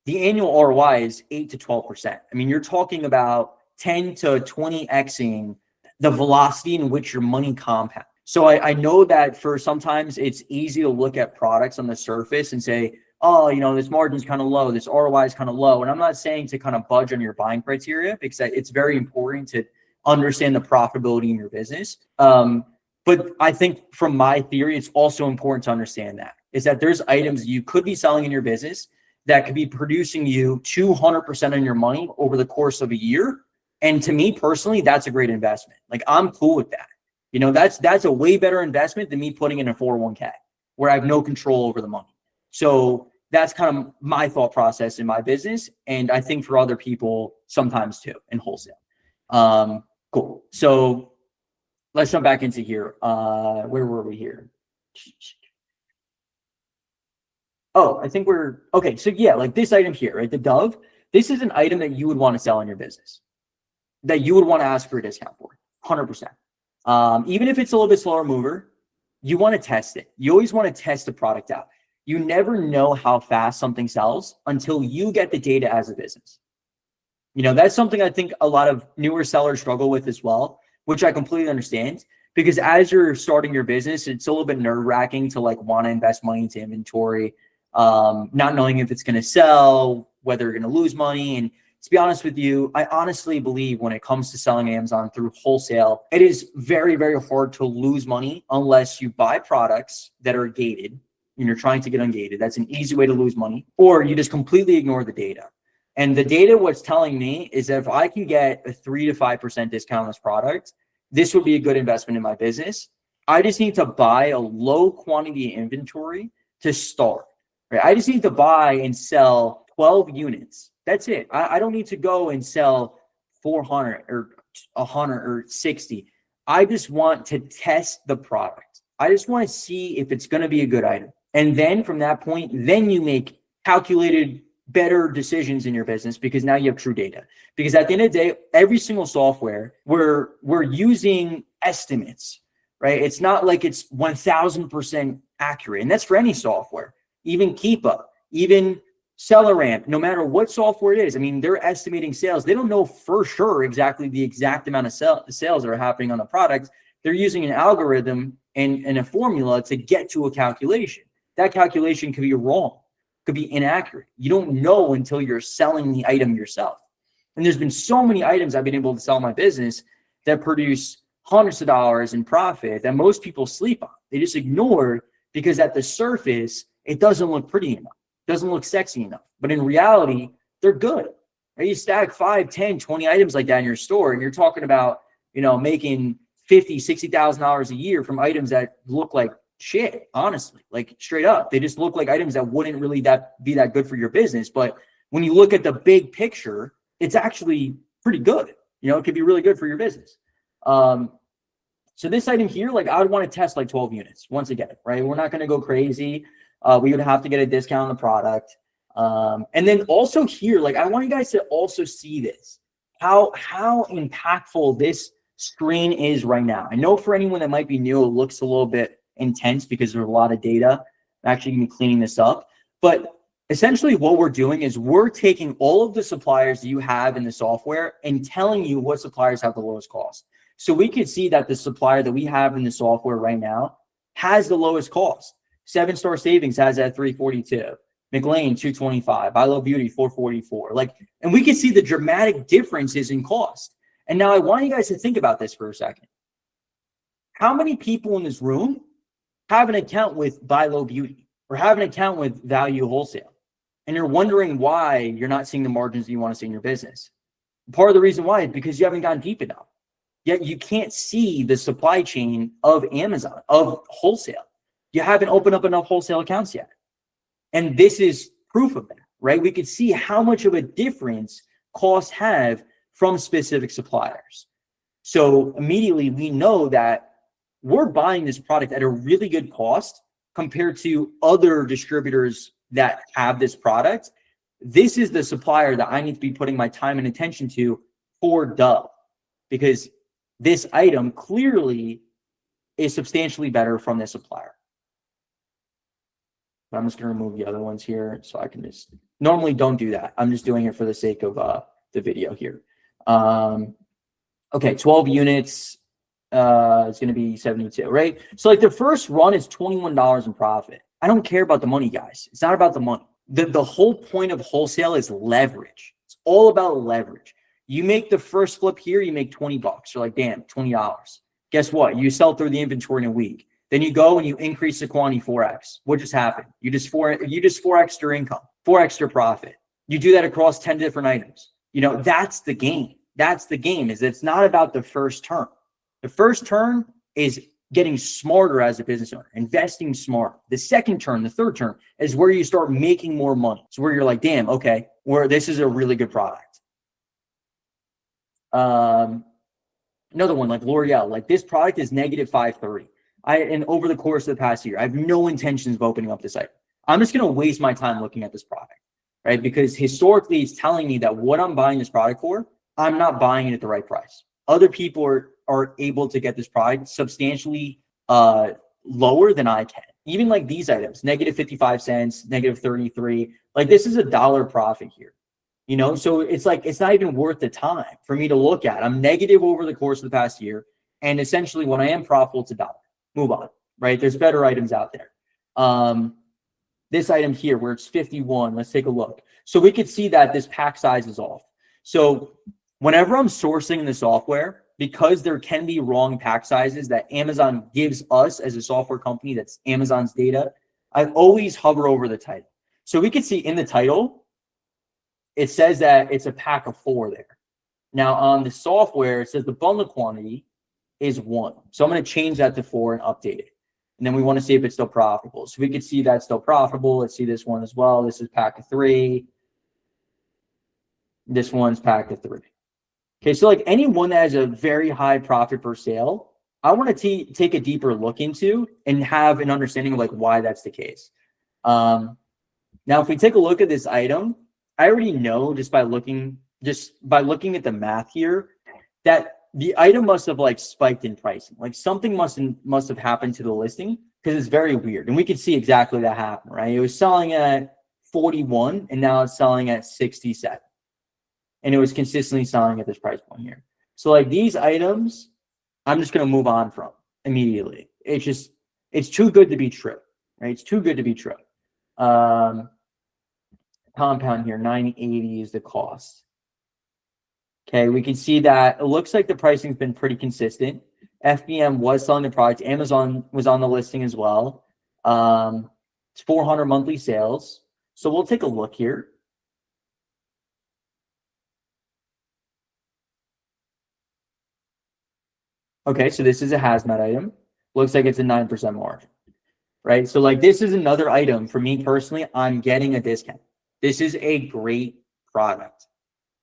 the annual ROI is 8 to 12%. I mean, you're talking about 10 to 20xing the velocity in which your money compounds. So I know that for sometimes it's easy to look at products on the surface and say, oh, you know, this margin's kind of low, this ROI is kind of low. And I'm not saying to kind of budge on your buying criteria because it's very important to understand the profitability in your business. But I think from my theory, it's also important to understand that is that there's items you could be selling in your business that could be producing you 200% on your money over the course of a year. And to me personally, that's a great investment. Like I'm cool with that. You know, that's a way better investment than me putting in a 401k where I have no control over the money. So that's kind of my thought process in my business. And I think for other people sometimes too in wholesale. Cool. So let's jump back into here. Where were we here? Oh, I think we're okay. So yeah, like this item here, right? The Dove. This is an item that you would want to sell in your business, that you would want to ask for a discount for, 100%. Even if it's a little bit slower mover, you want to test it. You always want to test the product out. You never know how fast something sells until you get the data as a business. You know, that's something I think a lot of newer sellers struggle with as well, which I completely understand, because as you're starting your business, it's a little bit nerve-wracking to like want to invest money into inventory, not knowing if it's going to sell, whether you're going to lose money. And to be honest with you, I honestly believe when it comes to selling Amazon through wholesale, it is very, very hard to lose money unless you buy products that are gated and you're trying to get ungated. That's an easy way to lose money, or you just completely ignore the data. And the data, what's telling me is that if I can get a 3 to 5% discount on this product, this would be a good investment in my business. I just need to buy a low quantity of inventory to start. Right? I just need to buy and sell 12 units. That's it. I don't need to go and sell 400 or 100 or 60. I just want to test the product. I just want to see if it's going to be a good item. And then from that point, then you make calculated, better decisions in your business, because now you have true data. Because at the end of the day, every single software, we're using estimates, right? It's not like it's 1000% accurate. And that's for any software, even Keepa, even SellerAmp, no matter what software it is. I mean, they're estimating sales. They don't know for sure exactly the exact amount of sales that are happening on the product. They're using an algorithm and a formula to get to a calculation. That calculation could be wrong, could be inaccurate. You don't know until you're selling the item yourself. And there's been so many items I've been able to sell in my business that produce hundreds of dollars in profit that most people sleep on. They just ignore because at the surface, it doesn't look pretty enough, doesn't look sexy enough. But in reality, they're good. Right? You stack 5, 10, 20 items like that in your store, and you're talking about, you know, making $50,000, $60,000 a year from items that look like shit, honestly, like straight up. They just look like items that wouldn't really be that good for your business. But when you look at the big picture, it's actually pretty good. You know, it could be really good for your business. So this item here, like I would want to test like 12 units once again, right? We're not going to go crazy. We would have to get a discount on the product. And then also here, like I want you guys to also see this, how impactful this screen is right now. I know for anyone that might be new, it looks a little bit intense because there's a lot of data. I'm actually going to be cleaning this up. But essentially what we're doing is we're taking all of the suppliers that you have in the software and telling you what suppliers have the lowest cost. So we could see that the supplier that we have in the software right now has the lowest cost. 7-Star Savings has that 342. McLean 225. I Love Beauty 444. Like, and we can see the dramatic differences in cost. And now I want you guys to think about this for a second. How many people in this room have an account with Buy Low Beauty or have an account with Value Wholesale, and you're wondering why you're not seeing the margins that you want to see in your business? Part of the reason why is because you haven't gone deep enough. Yet you can't see the supply chain of Amazon, of wholesale. You haven't opened up enough wholesale accounts yet. And this is proof of that, right? We could see how much of a difference costs have from specific suppliers. So immediately we know that we're buying this product at a really good cost compared to other distributors that have this product. This is the supplier that I need to be putting my time and attention to for Dove, because this item clearly is substantially better from this supplier. But I'm just going to remove the other ones here so I can just, normally don't do that. I'm just doing it for the sake of the video here. Okay, 12 units. It's going to be 72, right? So like the first run is $21 in profit. I don't care about the money, guys. It's not about the money. The whole point of wholesale is leverage. It's all about leverage. You make the first flip here, you make $20. You're like, damn, $20. Guess what? You sell through the inventory in a week. Then you go and you increase the quantity 4x. What just happened? You just 4x your income, 4x your profit. You do that across 10 different items. You know, that's the game. That's the game. Is it's not about the first turn. The first turn is getting smarter as a business owner, investing smart. The second turn, the third turn, is where you start making more money. It's where you're like, damn, okay, this is a really good product. Another one like L'Oreal, like this product is negative 530. And over the course of the past year, I have no intentions of opening up this site. I'm just going to waste my time looking at this product, right? Because historically, it's telling me that what I'm buying this product for, I'm not buying it at the right price. Other people are able to get this product substantially lower than I can. Even like these items, negative 55 cents, negative 33. Like this is $1 profit here. You know, so it's like, it's not even worth the time for me to look at. I'm negative over the course of the past year. And essentially when I am profitable, it's $1. Move on, right? There's better items out there. This item here where it's 51, let's take a look. So we could see that this pack size is off. So whenever I'm sourcing the software, because there can be wrong pack sizes that Amazon gives us as a software company, that's Amazon's data, I always hover over the title. So we can see in the title, it says that it's a pack of 4 there. Now on the software, it says the bundle quantity is 1. So I'm going to change that to 4 and update it. And then we want to see if it's still profitable. So we could see that's still profitable. Let's see this one as well. This is pack of 3. This one's pack of 3. Okay, so like any one that has a very high profit per sale, I want to take a deeper look into and have an understanding of like why that's the case. Now, if we take a look at this item, I already know just by looking at the math here that the item must have like spiked in pricing. Like something must have happened to the listing because it's very weird. And we can see exactly that happen, right? It was selling at 41 and now it's selling at 67. And it was consistently selling at this price point here. So like these items, I'm just going to move on from immediately. It's too good to be true, right? It's too good to be true. Compound here, 980 is the cost. Okay, we can see that it looks like the pricing's been pretty consistent. FBM was selling the product. Amazon was on the listing as well. It's 400 monthly sales. So we'll take a look here. Okay, so this is a hazmat item. Looks like it's a 9% margin, right? So like this is another item for me personally, I'm getting a discount. This is a great product.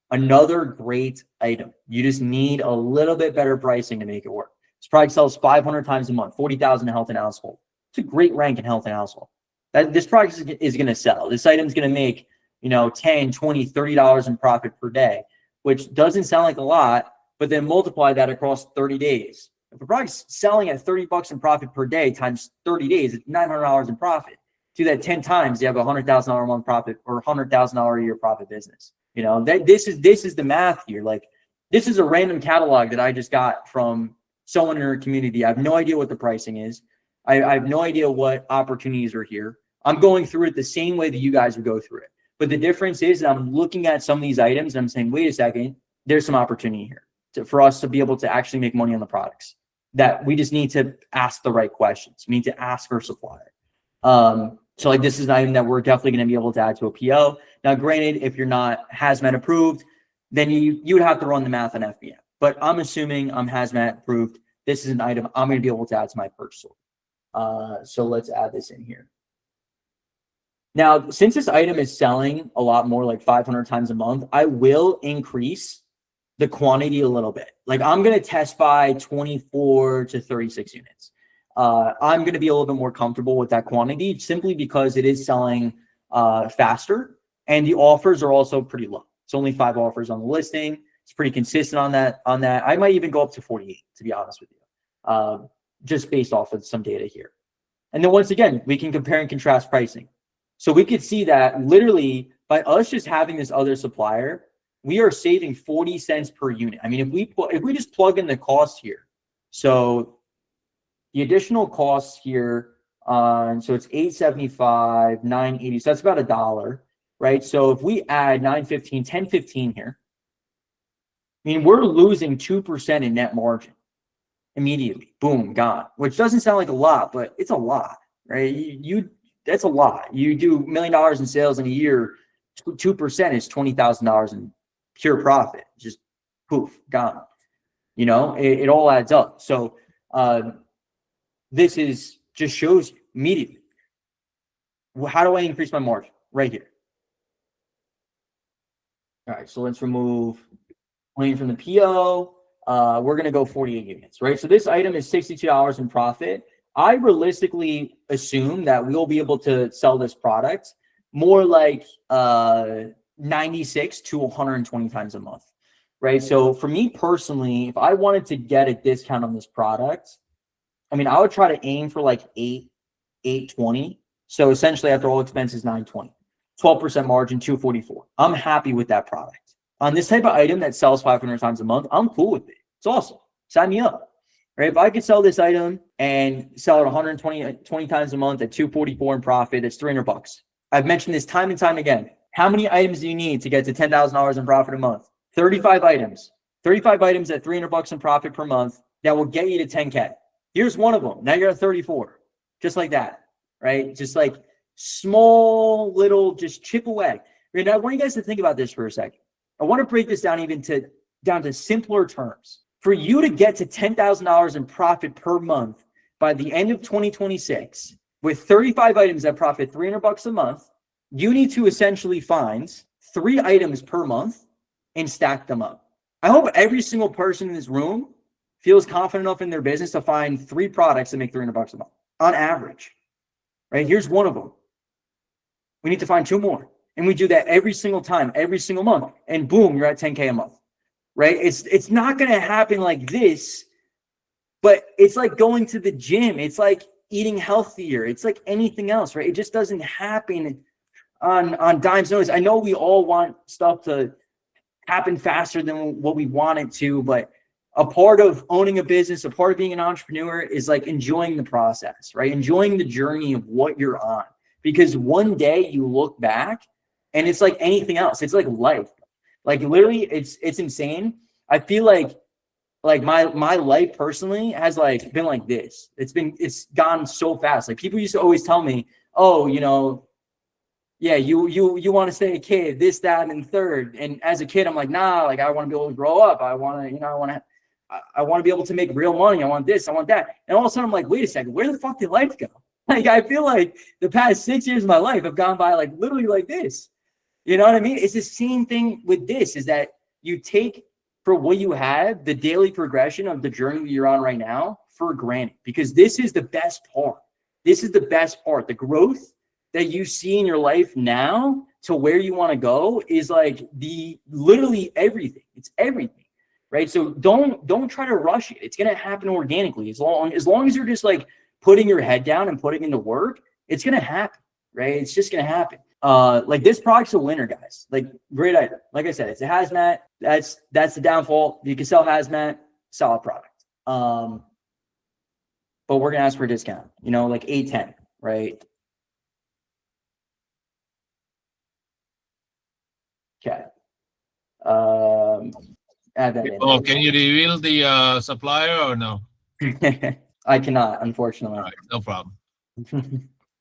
Another great item. You just need a little bit better pricing to make it work. This product sells 500 times a month, 40,000 in health and household. It's a great rank in health and household. This product is going to sell. This item is going to make, you know, $10, $20, $30 in profit per day, which doesn't sound like a lot, but then multiply that across 30 days. If a product's selling at $30 in profit per day times 30 days, it's $900 in profit. Do that 10 times, you have a $100,000 a month profit or $100,000 a year profit business. You know, this is the math here. Like this is a random catalog that I just got from someone in our community. I have no idea what the pricing is. I have no idea what opportunities are here. I'm going through it the same way that you guys would go through it. But the difference is that I'm looking at some of these items and I'm saying, wait a second, there's some opportunity here for us to be able to actually make money on the products. That we just need to ask the right questions. We need to ask our supplier. So like this is an item that we're definitely going to be able to add to a PO. Now, granted, if you're not Hazmat approved, then you would have to run the math on FBM. But I'm assuming I'm Hazmat approved. This is an item I'm going to be able to add to my purchase order. So let's add this in here. Now, since this item is selling a lot more, like 500 times a month, I will increase the quantity a little bit. Like I'm going to test by 24 to 36 units. I'm going to be a little bit more comfortable with that quantity simply because it is selling faster and the offers are also pretty low. It's only 5 offers on the listing. It's pretty consistent on that. I might even go up to 48, to be honest with you, just based off of some data here. And then once again, we can compare and contrast pricing. So we could see that literally by us just having this other supplier, we are saving 40 cents per unit. I mean, if we just plug in the cost here, so the additional costs here, so it's $8.75, $9.80, so that's about $1, right? So if we add $9.15, $10.15 here, I mean, we're losing 2% in net margin immediately. Boom, gone. Which doesn't sound like a lot, but it's a lot, right? That's a lot. You do $1 million in sales in a year, 2% is $20,000 in pure profit. Just poof, gone. You know, it all adds up. So this is just shows you immediately. How do I increase my margin? Right here. All right, so let's remove money from the PO. we're going to go 48 units, right? So this item is $62 in profit. I realistically assume that we'll be able to sell this product more like 96 to 120 times a month, right? So for me personally, if I wanted to get a discount on this product, I mean, I would try to aim for like 820. So essentially after all expenses, 920, 12% margin, 244. I'm happy with that product. On this type of item that sells 500 times a month, I'm cool with it. It's awesome. Sign me up, right? If I could sell this item and sell it 120 times a month at 244 in profit, it's $300. I've mentioned this time and time again. How many items do you need to get to $10,000 in profit a month? 35 items. 35 items at $300 in profit per month that will get you to 10K. Here's one of them. Now you're at 34. Just like that, right? Just like small little, just chip away. Right, now I want you guys to think about this for a second. I want to break this down down to simpler terms. For you to get to $10,000 in profit per month by the end of 2026, with 35 items that profit $300 a month, you need to essentially find 3 items per month and stack them up. I hope every single person in this room feels confident enough in their business to find 3 products that make $300 a month on average, right? Here's one of them. We need to find 2 more. And we do that every single time, every single month. And boom, you're at 10K a month, right? It's not going to happen like this, but it's like going to the gym. It's like eating healthier. It's like anything else, right? It just doesn't happen on dime's notice. I know we all want stuff to happen faster than what we want it to, but a part of owning a business, a part of being an entrepreneur is like enjoying the process, right? Enjoying the journey of what you're on. Because one day you look back and it's like anything else. It's like life. Like literally it's insane. I feel like my life personally has like been like this. It's gone so fast. Like people used to always tell me, oh, you know, yeah, you want to stay a kid, this, that, and third. And as a kid, I'm like, nah, like I want to be able to grow up. I want to be able to make real money. I want this, I want that. And all of a sudden I'm like, wait a second, where the fuck did life go? Like, I feel like the past 6 years of my life have gone by like literally like this. You know what I mean? It's the same thing with this, is that you take for what you have, the daily progression of the journey that you're on right now for granted, because this is the best part. This is the best part. The growth that you see in your life now to where you want to go is like literally everything. It's everything, right? So don't try to rush it. It's going to happen organically. As long as you're just like putting your head down and putting in the work, it's going to happen, right? It's just going to happen. Like this product's a winner, guys. Like great item. Like I said, it's a Hazmat. That's the downfall. You can sell Hazmat, solid product. But we're going to ask for a discount, you know, like 810, right? Okay. Add that in. Oh, can you reveal the supplier or no? I cannot, unfortunately. All right, no problem.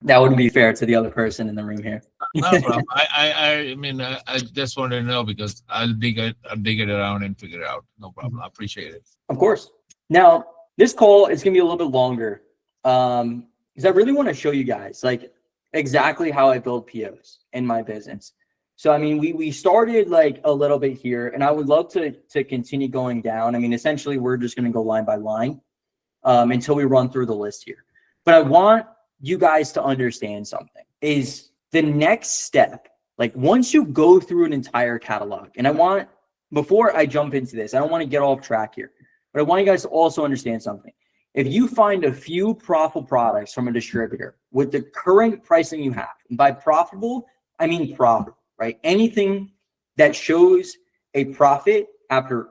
That wouldn't be fair to the other person in the room here. No problem. I mean, I just wanted to know because I'll dig it around and figure it out. No problem. I appreciate it. Of course. Now, this call is going to be a little bit longer because I really want to show you guys like exactly how I build POs in my business. So, I mean, we started like a little bit here, and I would love to continue going down. I mean, essentially, we're just going to go line by line until we run through the list here. But I want you guys to understand something is the next step. Like once you go through an entire catalog, and before I jump into this, I don't want to get off track here, but I want you guys to also understand something. If you find a few profitable products from a distributor with the current pricing you have, and by profitable, I mean profitable, right? Anything that shows a profit after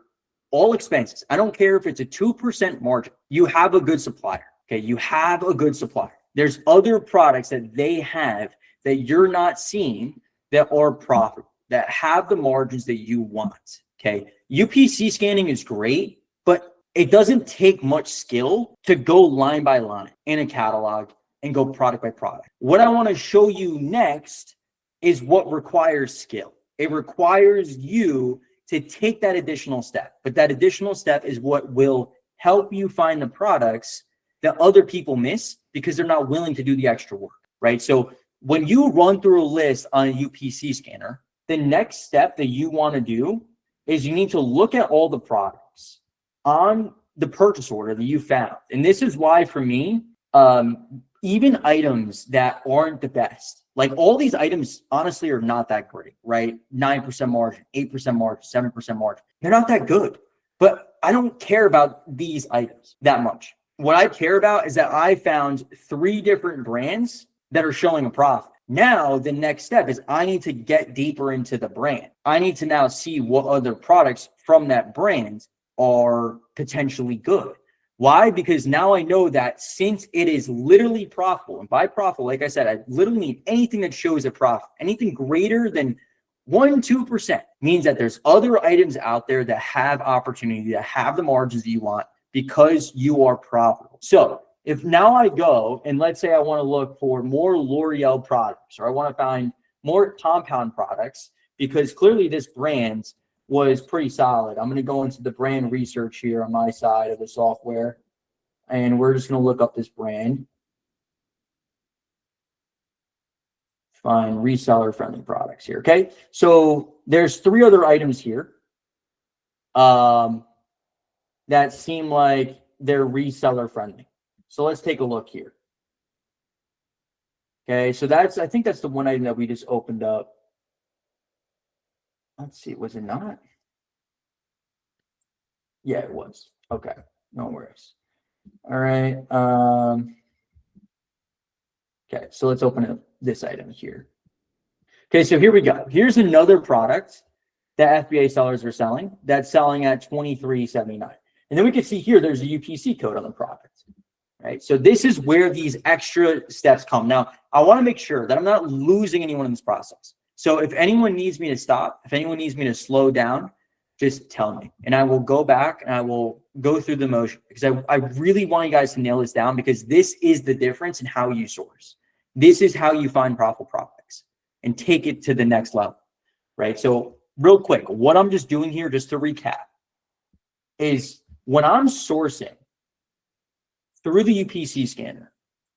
all expenses. I don't care if it's a 2% margin. You have a good supplier. Okay. You have a good supplier. There's other products that they have that you're not seeing that are profitable, that have the margins that you want. Okay. UPC scanning is great, but it doesn't take much skill to go line by line in a catalog and go product by product. What I want to show you next is what requires skill. It requires you to take that additional step, but that additional step is what will help you find the products that other people miss because they're not willing to do the extra work, right? So when you run through a list on a UPC scanner, the next step that you want to do is you need to look at all the products on the purchase order that you found. And this is why for me, even items that aren't the best, like all these items honestly are not that great, right? 9% margin, 8% margin, 7% margin. They're not that good, but I don't care about these items that much. What I care about is that I found 3 different brands that are showing a profit. Now, the next step is I need to get deeper into the brand. I need to now see what other products from that brand are potentially good. Why? Because now I know that since it is literally profitable, and by profitable, like I said, I literally need anything that shows a profit. Anything greater than 1-2% means that there's other items out there that have opportunity, that have the margins that you want because you are profitable. So if now I go and let's say I want to look for more L'Oreal products, or I want to find more compound products, because clearly this brand was pretty solid. I'm going to go into the brand research here on my side of the software, and we're just going to look up this brand. Find reseller friendly products here. Okay. So there's 3 other items here that seem like they're reseller friendly. So let's take a look here. Okay. So I think that's the one item that we just opened up. Let's see. Was it not? Yeah, it was. Okay. No worries. All right. Okay. So let's open up this item here. Okay. So here we go. Here's another product that FBA sellers are selling that's selling at $23.79. And then we can see here, there's a UPC code on the product, right? So this is where these extra steps come. Now, I want to make sure that I'm not losing anyone in this process. So if anyone needs me to stop, if anyone needs me to slow down, just tell me. And I will go back and I will go through the motion, because I really want you guys to nail this down, because this is the difference in how you source. This is how you find profitable products and take it to the next level, right? So real quick, what I'm just doing here, just to recap, is when I'm sourcing through the UPC scanner,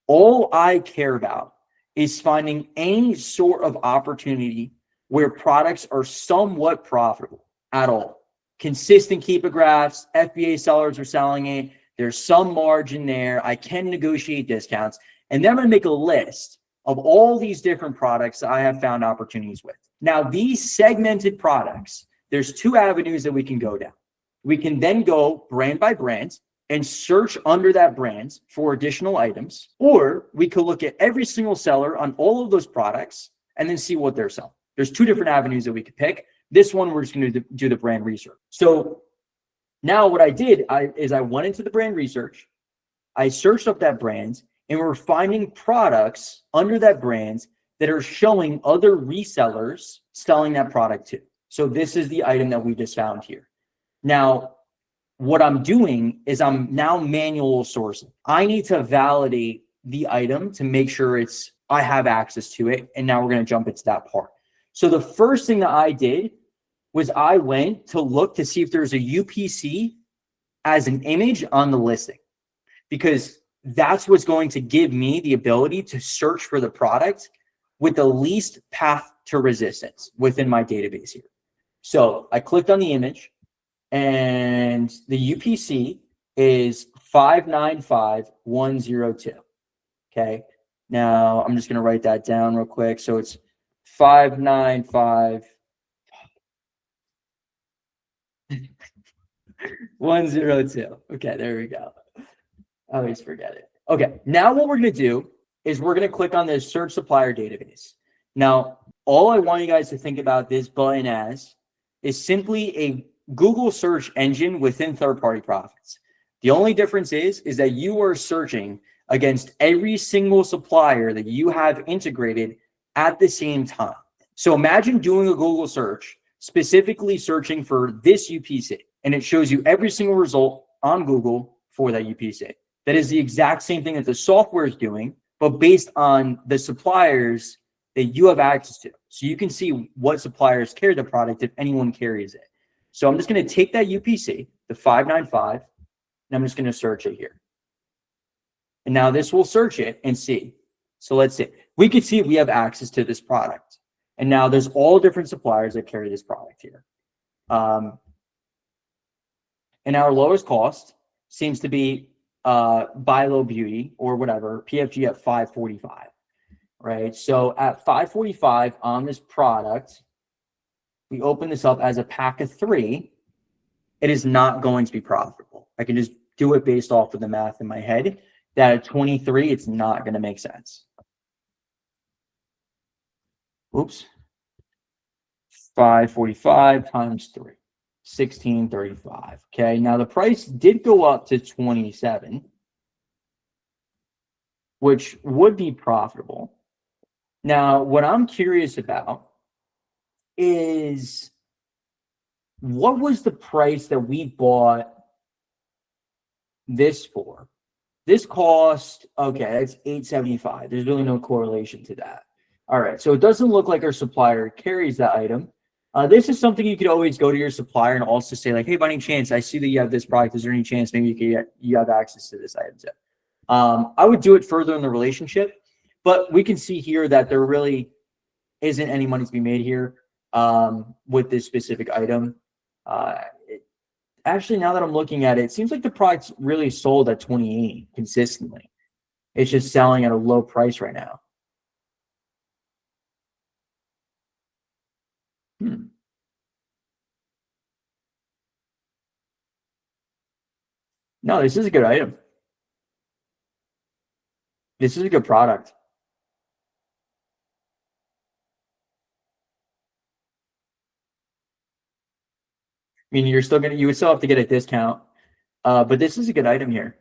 all I care about is finding any sort of opportunity where products are somewhat profitable at all. Consistent keeper graphs, FBA sellers are selling it, there's some margin there, I can negotiate discounts, and then I'm going to make a list of all these different products that I have found opportunities with. Now, these segmented products, there's 2 avenues that we can go down. We can then go brand by brand and search under that brand for additional items, or we could look at every single seller on all of those products and then see what they're selling. There's 2 different avenues that we could pick. This one, we're just going to do the brand research. So now what I did is I went into the brand research, I searched up that brand, and we're finding products under that brand that are showing other resellers selling that product too. So this is the item that we just found here. Now, what I'm doing is I'm now manual sourcing. I need to validate the item to make sure I have access to it. And now we're going to jump into that part. So the first thing that I did was I went to look to see if there's a UPC as an image on the listing, because that's what's going to give me the ability to search for the product with the least path to resistance within my database here. So I clicked on the image, and the UPC is 595102. Okay. Now I'm just going to write that down real quick. So it's 595102. Okay, there we go. I always forget it. Okay, now what we're going to do is we're going to click on this search supplier database. Now, all I want you guys to think about this button as is simply a Google search engine within third-party profits. The only difference is that you are searching against every single supplier that you have integrated at the same time. So imagine doing a Google search, specifically searching for this UPC, and it shows you every single result on Google for that UPC. That is the exact same thing that the software is doing, but based on the suppliers that you have access to. So you can see what suppliers carry the product if anyone carries it. So I'm just going to take that UPC, the 595, and I'm just going to search it here. And now this will search it and see. So let's see. We can see we have access to this product. And now there's all different suppliers that carry this product here. And And our lowest cost seems to be Buy Low Beauty or whatever, PFG at $5.45, right? So at $5.45 on this product, we open this up as a pack of 3. It is not going to be profitable. I can just do it based off of the math in my head that at 23, it's not going to make sense. Oops. 545 times 3, 1635. Okay, now the price did go up to 27, which would be profitable. Now, what I'm curious about is what was the price that we bought this for? This cost, okay, it's $8.75. There's really no correlation to that. All right, so it doesn't look like our supplier carries that item. This is something you could always go to your supplier and also say like, hey, by any chance, I see that you have this product. Is there any chance maybe you have access to this item set? I would do it further in the relationship, but we can see here that there really isn't any money to be made here with this specific item. Actually, now that I'm looking at it, it seems like the product's really sold at 28 consistently. It's just selling at a low price right now. No, this is a good item. This is a good product. I mean, you would still have to get a discount, but this is a good item here.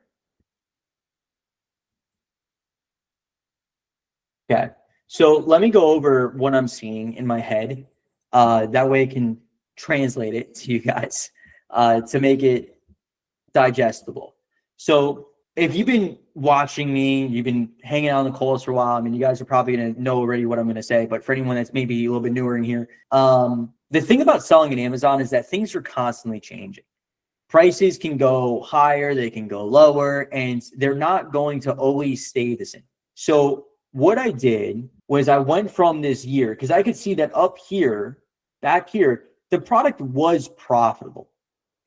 Okay, so let me go over what I'm seeing in my head. That way I can translate it to you guys to make it digestible. So if you've been watching me, you've been hanging out on the calls for a while, I mean, you guys are probably going to know already what I'm going to say, but for anyone that's maybe a little bit newer in here, the thing about selling at Amazon is that things are constantly changing. Prices can go higher, they can go lower, and they're not going to always stay the same. So what I did was I went from this year, because I could see that up here, back here, the product was profitable.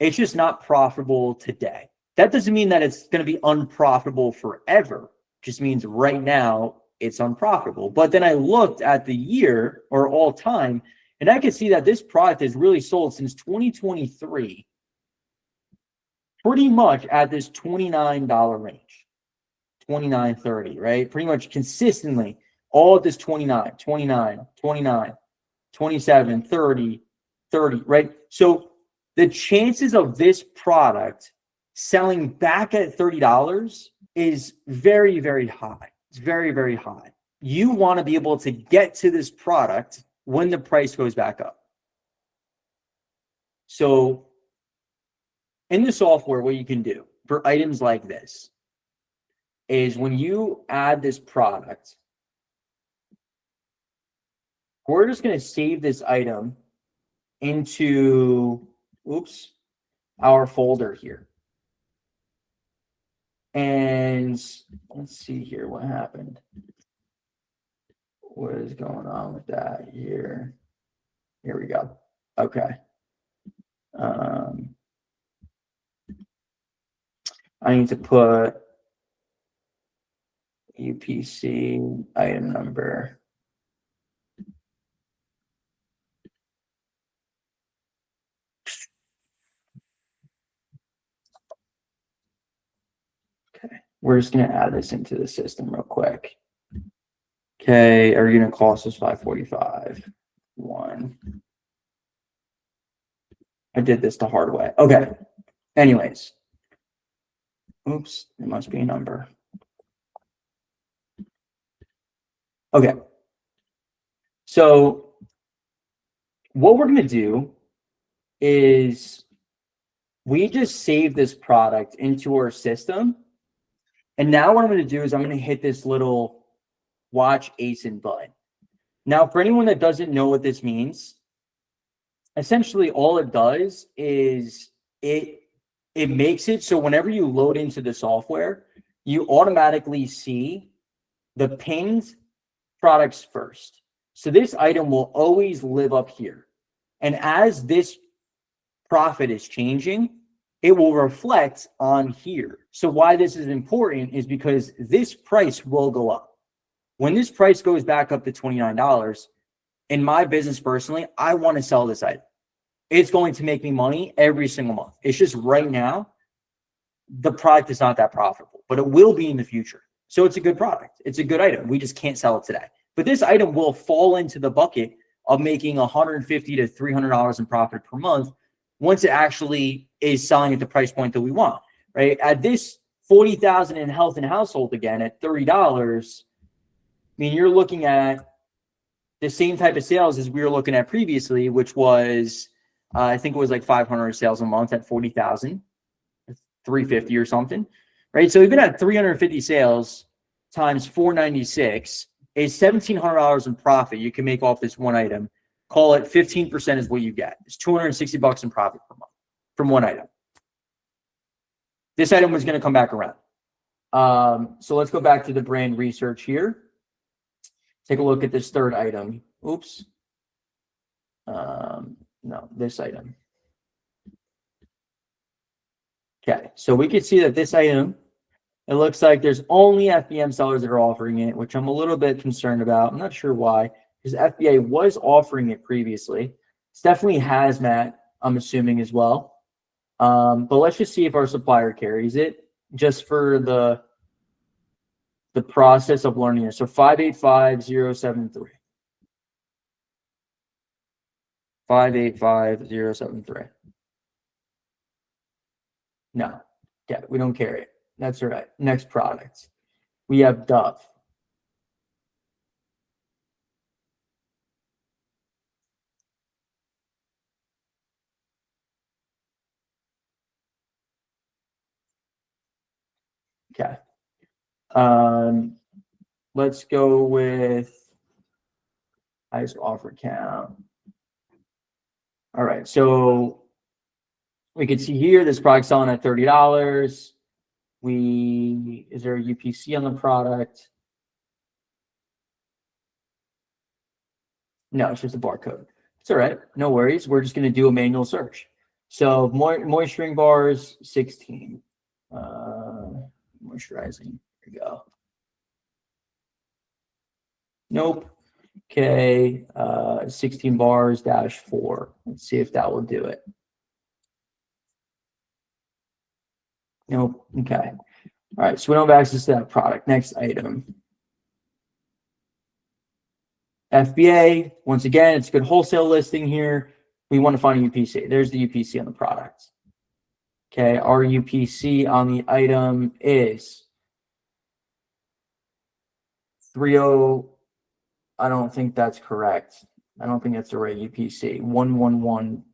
It's just not profitable today. That doesn't mean that it's going to be unprofitable forever. It just means right now it's unprofitable. But then I looked at the year or all time, and I could see that this product has really sold since 2023, pretty much at this $29 range, $29.30, right? Pretty much consistently, all at this 29, 29, 29, 27, 30, 30, right? So the chances of this product selling back at $30 is very, very high. It's very, very high. You want to be able to get to this product when the price goes back up. So in the software, what you can do for items like this is when you add this product, we're just going to save this item into, our folder here. And let's see here what happened. What is going on with that here? Here we go. Okay. I need to put UPC item number. Okay, we're just going to add this into the system real quick. Okay, our unit cost is 545. 1. I did this the hard way. Okay. Anyways. Oops, it must be a number. Okay. So what we're going to do is we just save this product into our system. And now what I'm going to do is I'm going to hit this little watch ASIN button. Now, for anyone that doesn't know what this means, essentially all it does is it makes it so whenever you load into the software, you automatically see the pinned products first. So this item will always live up here. And as this profit is changing, it will reflect on here. So why this is important is because this price will go up. When this price goes back up to $29, in my business personally, I want to sell this item. It's going to make me money every single month. It's just right now, the product is not that profitable, but it will be in the future. So it's a good product. It's a good item. We just can't sell it today. But this item will fall into the bucket of making $150 to $300 in profit per month once it actually is selling at the price point that we want, right? At this $40,000 in health and household again at $30, I mean, you're looking at the same type of sales as we were looking at previously, which was, I think it was like 500 sales a month at 40,000, 350 or something, right? So we've been at 350 sales times 496 is $1,700 in profit you can make off this one item. Call it 15% is what you get. It's $260 in profit per month from one item. This item was going to come back around. So let's go back to the brand research here. Take a look at this third item. Oops. No, this item. Okay, so we can see that this item, it looks like there's only FBM sellers that are offering it, which I'm a little bit concerned about. I'm not sure why, because FBA was offering it previously. It's definitely Hazmat, I'm assuming as well. But let's just see if our supplier carries it, just for the process of learning it. So 585073. 585073. No, yeah, we don't carry it. That's all right. Next product. We have Dove. Okay. Let's go with highest offer count. All right, so we can see here this product selling at $30. Is there a UPC on the product? No, it's just a barcode. It's all right, no worries. We're just going to do a manual search. So moisturizing bars 16. Moisturizing. There we go. Nope. Okay. 16 bars -4. Let's see if that will do it. Nope. Okay. All right. So we don't have access to that product. Next item. FBA. Once again, it's a good wholesale listing here. We want to find a UPC. There's the UPC on the product. Okay. Our UPC on the item is 30. I don't think that's correct. I don't think that's the right UPC. 111.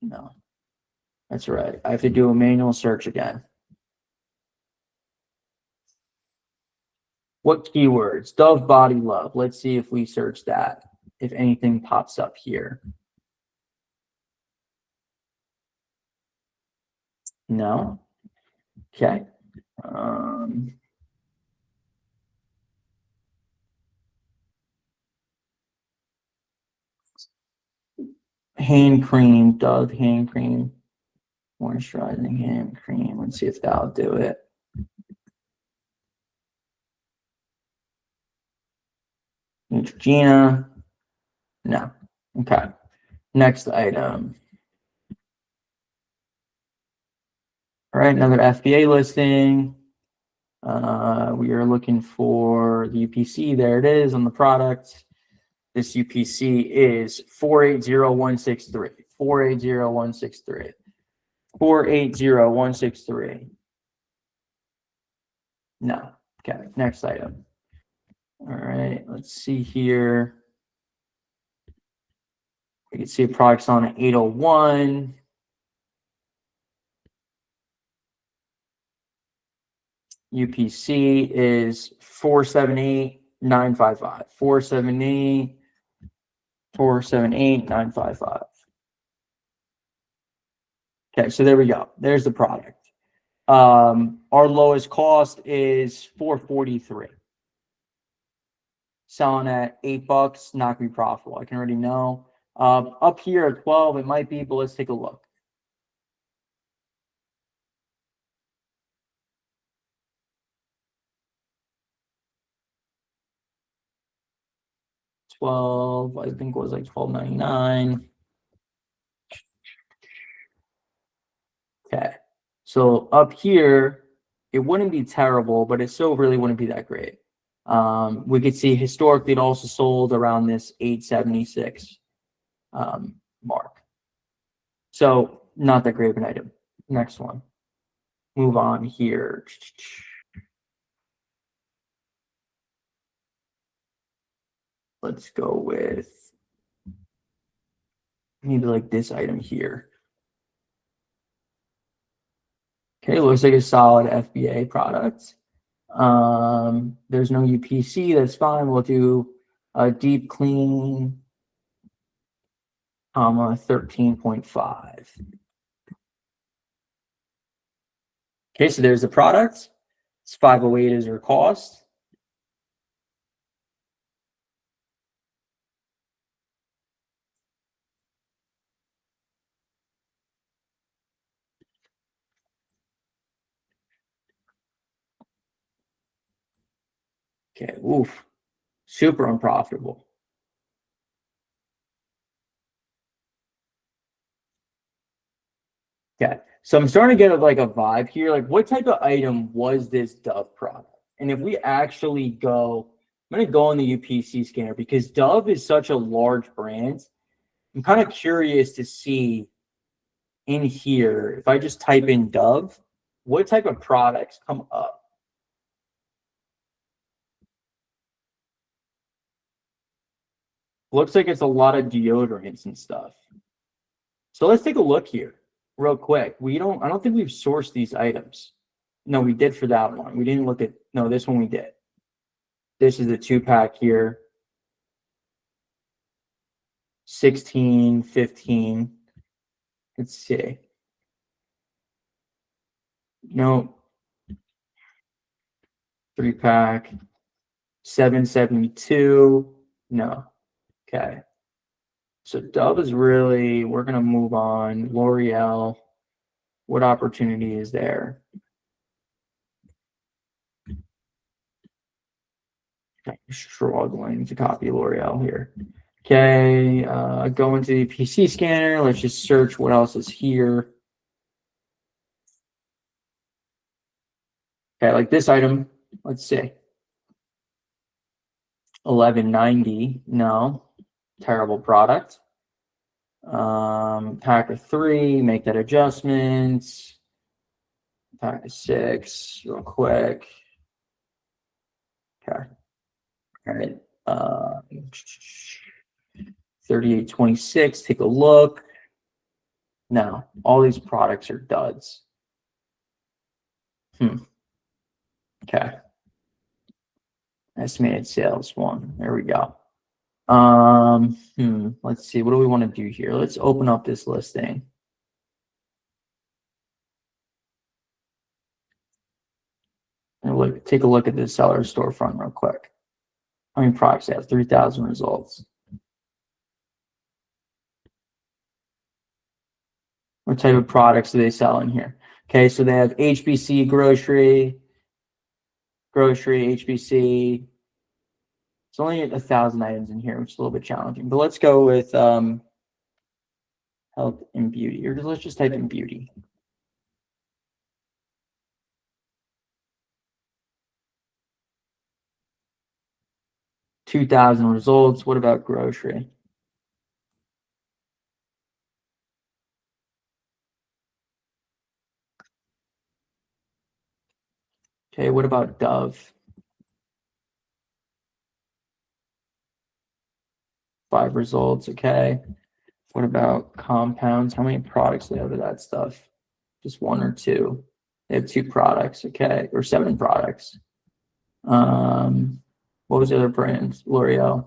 No, that's right. I have to do a manual search again. What keywords? Dove body love. Let's see if we search that, if anything pops up here. No. Okay. Hand cream, Dove hand cream, moisturizing hand cream. Let's see if that'll do it. Neutrogena. No. Okay. Next item. All right, another FBA listing. We are looking for the UPC. There it is on the product. This UPC is 480163. 480163. 480163. No. Okay, next item. All right, let's see here. We can see a product's on an 801. UPC is 478955. 478955. Okay, so there we go. There's the product. Our lowest cost is $443. Selling at $8, not gonna be profitable. I can already know. Up here at 12, it might be, but let's take a look. 12, I think it was like $12.99. Okay, so up here, it wouldn't be terrible, but it still really wouldn't be that great. We could see historically it also sold around this 876 mark. So not that great of an item. Next one. Move on here. Let's go with maybe like this item here. Okay, looks like a solid FBA product. There's no UPC, that's fine. We'll do a deep clean, comma 13.5. Okay, so there's the product. It's 508 is our cost. Okay, oof, super unprofitable. Okay, so I'm starting to get like a vibe here. Like, what type of item was this Dove product? And if we actually go, I'm going to go on the UPC scanner because Dove is such a large brand. I'm kind of curious to see in here, if I just type in Dove, what type of products come up? Looks like it's a lot of deodorants and stuff. So let's take a look here real quick. I don't think we've sourced these items. No, we did for that one. We didn't look at, no, this one we did. This is a 2-pack here. 16, 15. Let's see. No. 3-pack. 772. No. Okay. So Dove is really, we're going to move on. L'Oreal. What opportunity is there? I'm struggling to copy L'Oreal here. Okay, go into the PC scanner. Let's just search what else is here. Okay, like this item, let's see. 1190, no, terrible product. Pack of 3, make that adjustment. Pack of 6, real quick. Okay. All right. 3826, take a look. No, all these products are duds. Okay. Estimated sales 1. There we go. Let's see. What do we want to do here? Let's open up this listing. And take a look at the seller storefront real quick. How many products they have? 3,000 results. What type of products do they sell in here? Okay, so they have HBC, grocery, HBC. It's only 1,000 items in here, which is a little bit challenging. But let's go with health and beauty, or let's just type in beauty. $2,000 results. What about grocery? Okay, what about Dove? 5 results. Okay. What about compounds? How many products do they have of that stuff? Just 1 or 2. They have 2 products. Okay, or 7 products. What was the other brand? L'Oreal.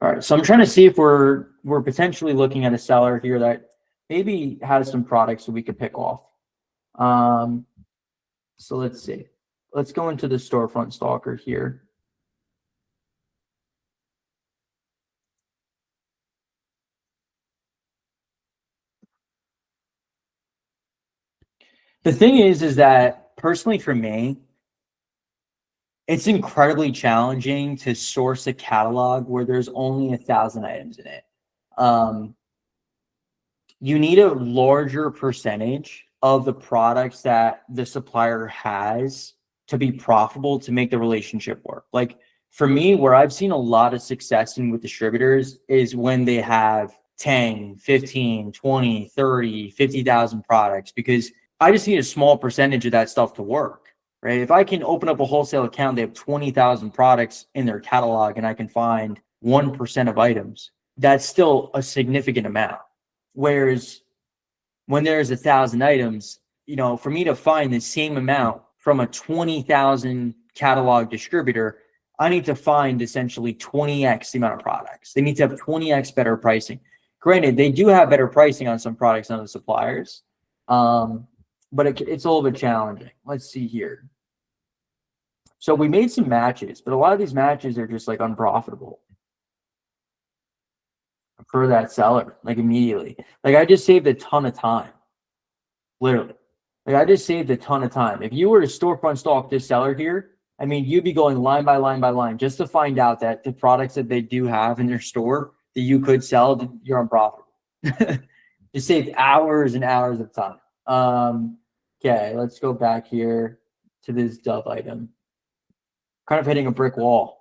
All right, so I'm trying to see if we're potentially looking at a seller here that maybe has some products that we could pick off. So let's see. Let's go into the storefront stalker here. The thing is that personally for me, it's incredibly challenging to source a catalog where there's only 1,000 items in it. You need a larger percentage of the products that the supplier has to be profitable to make the relationship work. Like for me, where I've seen a lot of success in with distributors is when they have 10, 15, 20, 30, 50,000 products, because I just need a small percentage of that stuff to work, right? If I can open up a wholesale account, they have 20,000 products in their catalog and I can find 1% of items, that's still a significant amount. Whereas when there's 1,000 items, you know, for me to find the same amount from a 20,000 catalog distributor, I need to find essentially 20x the amount of products. They need to have 20x better pricing. Granted, they do have better pricing on some products than the suppliers, but it's a little bit challenging. Let's see here. So we made some matches, but a lot of these matches are just like unprofitable for that seller, like immediately. Like I just saved a ton of time, literally. Like I just saved a ton of time. If you were to storefront stalk this seller here, I mean, you'd be going line by line by line just to find out that the products that they do have in their store that you could sell, you're unprofitable. Just saved hours and hours of time. Okay, let's go back here to this Dove item. Kind of hitting a brick wall.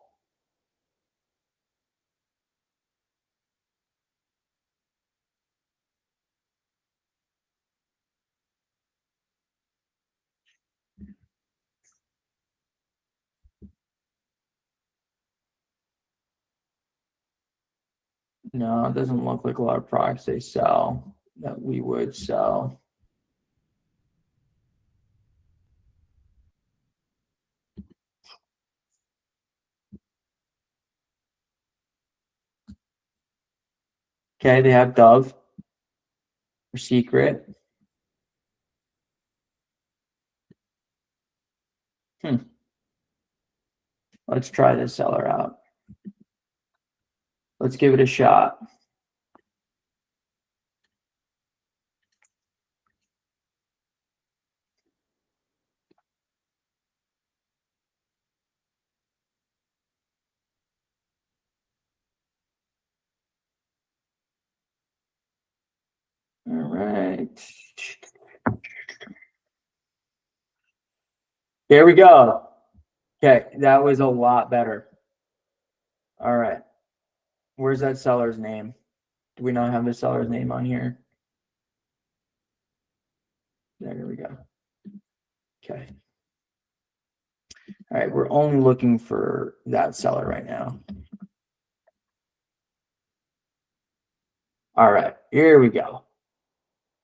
No, it doesn't look like a lot of products they sell that we would sell. Okay, they have Dove or Secret. Let's try this seller out. Let's give it a shot. All right. Here we go. Okay, that was a lot better. All right. Where's that seller's name? Do we not have the seller's name on here? There we go. Okay. All right, we're only looking for that seller right now. All right, here we go.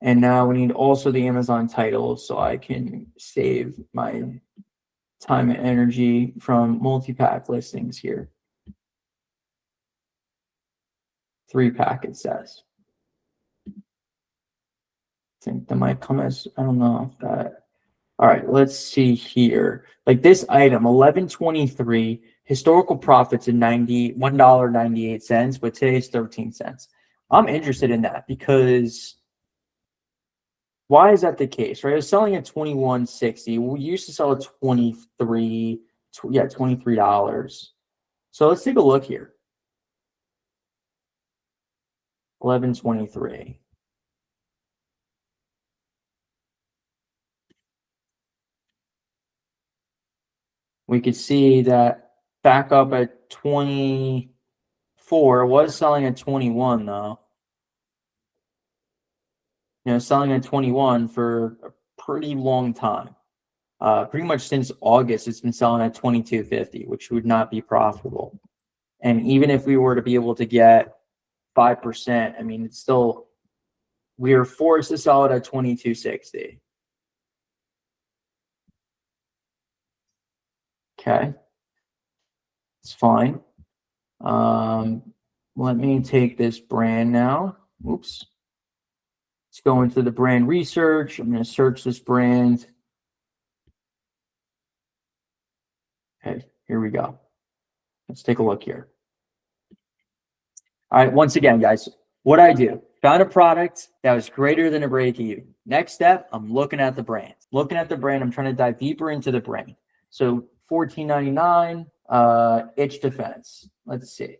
And now we need also the Amazon title so I can save my time and energy from multi-pack listings here. 3-pack it says. I think that might come as, I don't know if that. All right, let's see here. Like this item, 11.23, historical profits in $1.98, but today's 13 cents. I'm interested in that because why is that the case, right? I was selling at $21.60. We used to sell at $23. So let's take a look here. 11.23. We could see that back up at 24. It was selling at 21 though. You know, selling at 21 for a pretty long time. Pretty much since August, it's been selling at 22.50, which would not be profitable. And even if we were to be able to get 5%, I mean, it's still, we are forced to sell it at 22.60. Okay, it's fine. Let me take this brand now. Oops. Let's go into the brand research. I'm going to search this brand. Okay, here we go. Let's take a look here. All right, once again, guys, what I do, found a product that was greater than a break even. Next step, I'm looking at the brand. Looking at the brand, I'm trying to dive deeper into the brand. So $14.99. Itch defense. Let's see.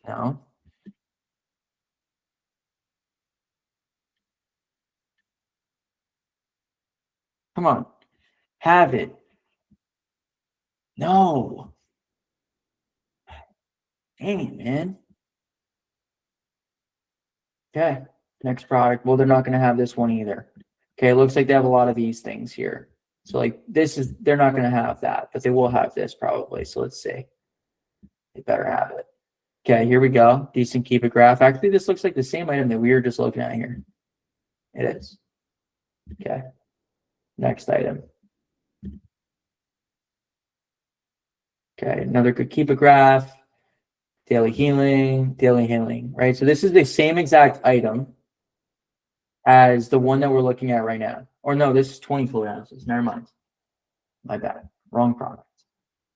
No. Come on. Have it. No. Dang it, man. Okay. Next product. Well, they're not going to have this one either. Okay. It looks like they have a lot of these things here. So like this is, they're not going to have that, but they will have this probably. So let's see. They better have it. Okay. Here we go. Decent keep it graph. Actually, this looks like the same item that we were just looking at here. It is. Okay. Next item. Okay. Another good keep a graph. Daily healing, right? So this is the same exact item as the one that we're looking at right now. Or no, this is 20 fluid ounces. Never mind. My bad. Wrong product.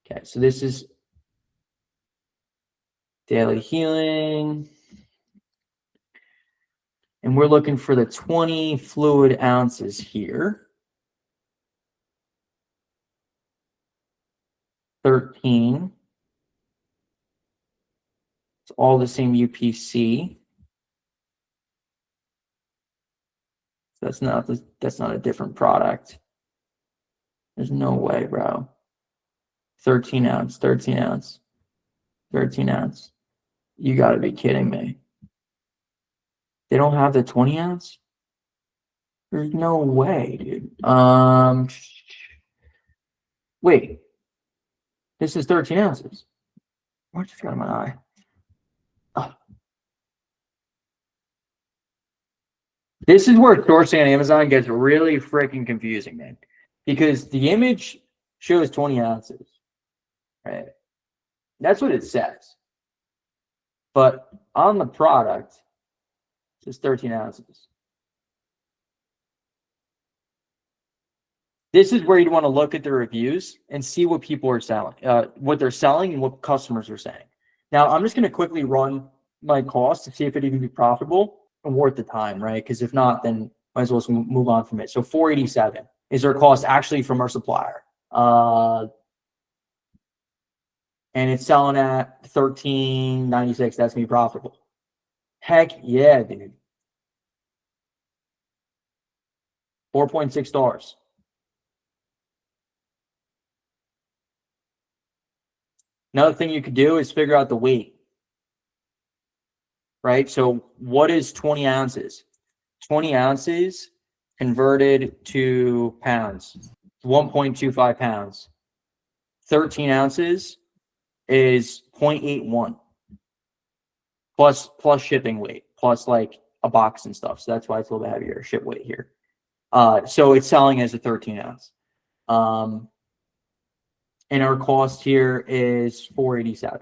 Okay, so this is daily healing. And we're looking for the 20 fluid ounces here. 13. It's all the same UPC. So that's not a different product. There's no way, bro. 13 ounce, 13 ounce, 13 ounce. You gotta be kidding me. They don't have the 20 ounce? There's no way, dude. Wait. This is 13 ounces. What just got in my eye? Oh. This is where sourcing on Amazon gets really freaking confusing, man. Because the image shows 20 ounces, right? That's what it says. But on the product, it says 13 ounces. This is where you'd want to look at the reviews and see what people are selling, what they're selling and what customers are saying. Now, I'm just going to quickly run my cost to see if it even be profitable and worth the time, right? Because if not, then might as well move on from it. So 487 is our cost actually from our supplier. And it's selling at 13.96. That's going to be profitable. Heck yeah, dude. $4.6. Another thing you could do is figure out the weight, right? So what is 20 ounces? 20 ounces converted to pounds, 1.25 pounds. 13 ounces is 0.81 plus shipping weight, plus like a box and stuff. So that's why it's a little bit heavier ship weight here. So it's selling as a 13 ounce. And our cost here is 487.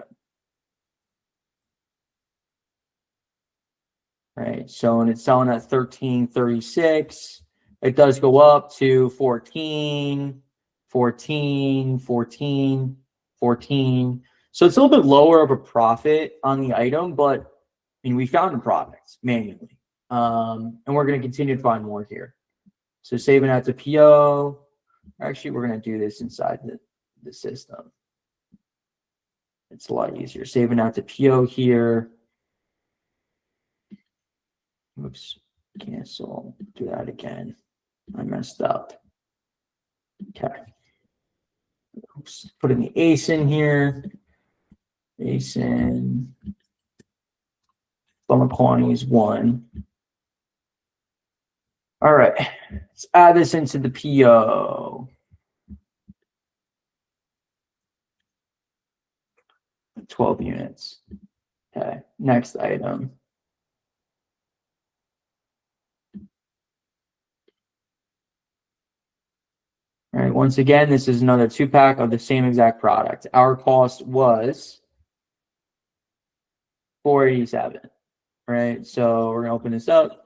Right. So, and it's selling at 13.36. It does go up to 14, 14, 14, 14. So it's a little bit lower of a profit on the item, but I mean, we found a product manually. And we're going to continue to find more here. So saving out to PO. Actually, we're going to do this inside the system. It's a lot easier. Saving out to PO here. Oops, cancel. Do that again. I messed up. Okay. Oops. Put in the ASIN here. ASIN. Bummer quantity is 1. All right. Let's add this into the PO. 12 units. Okay. Next item. All right. Once again, this is another 2-pack of the same exact product. Our cost was $487. Right. So we're gonna open this up.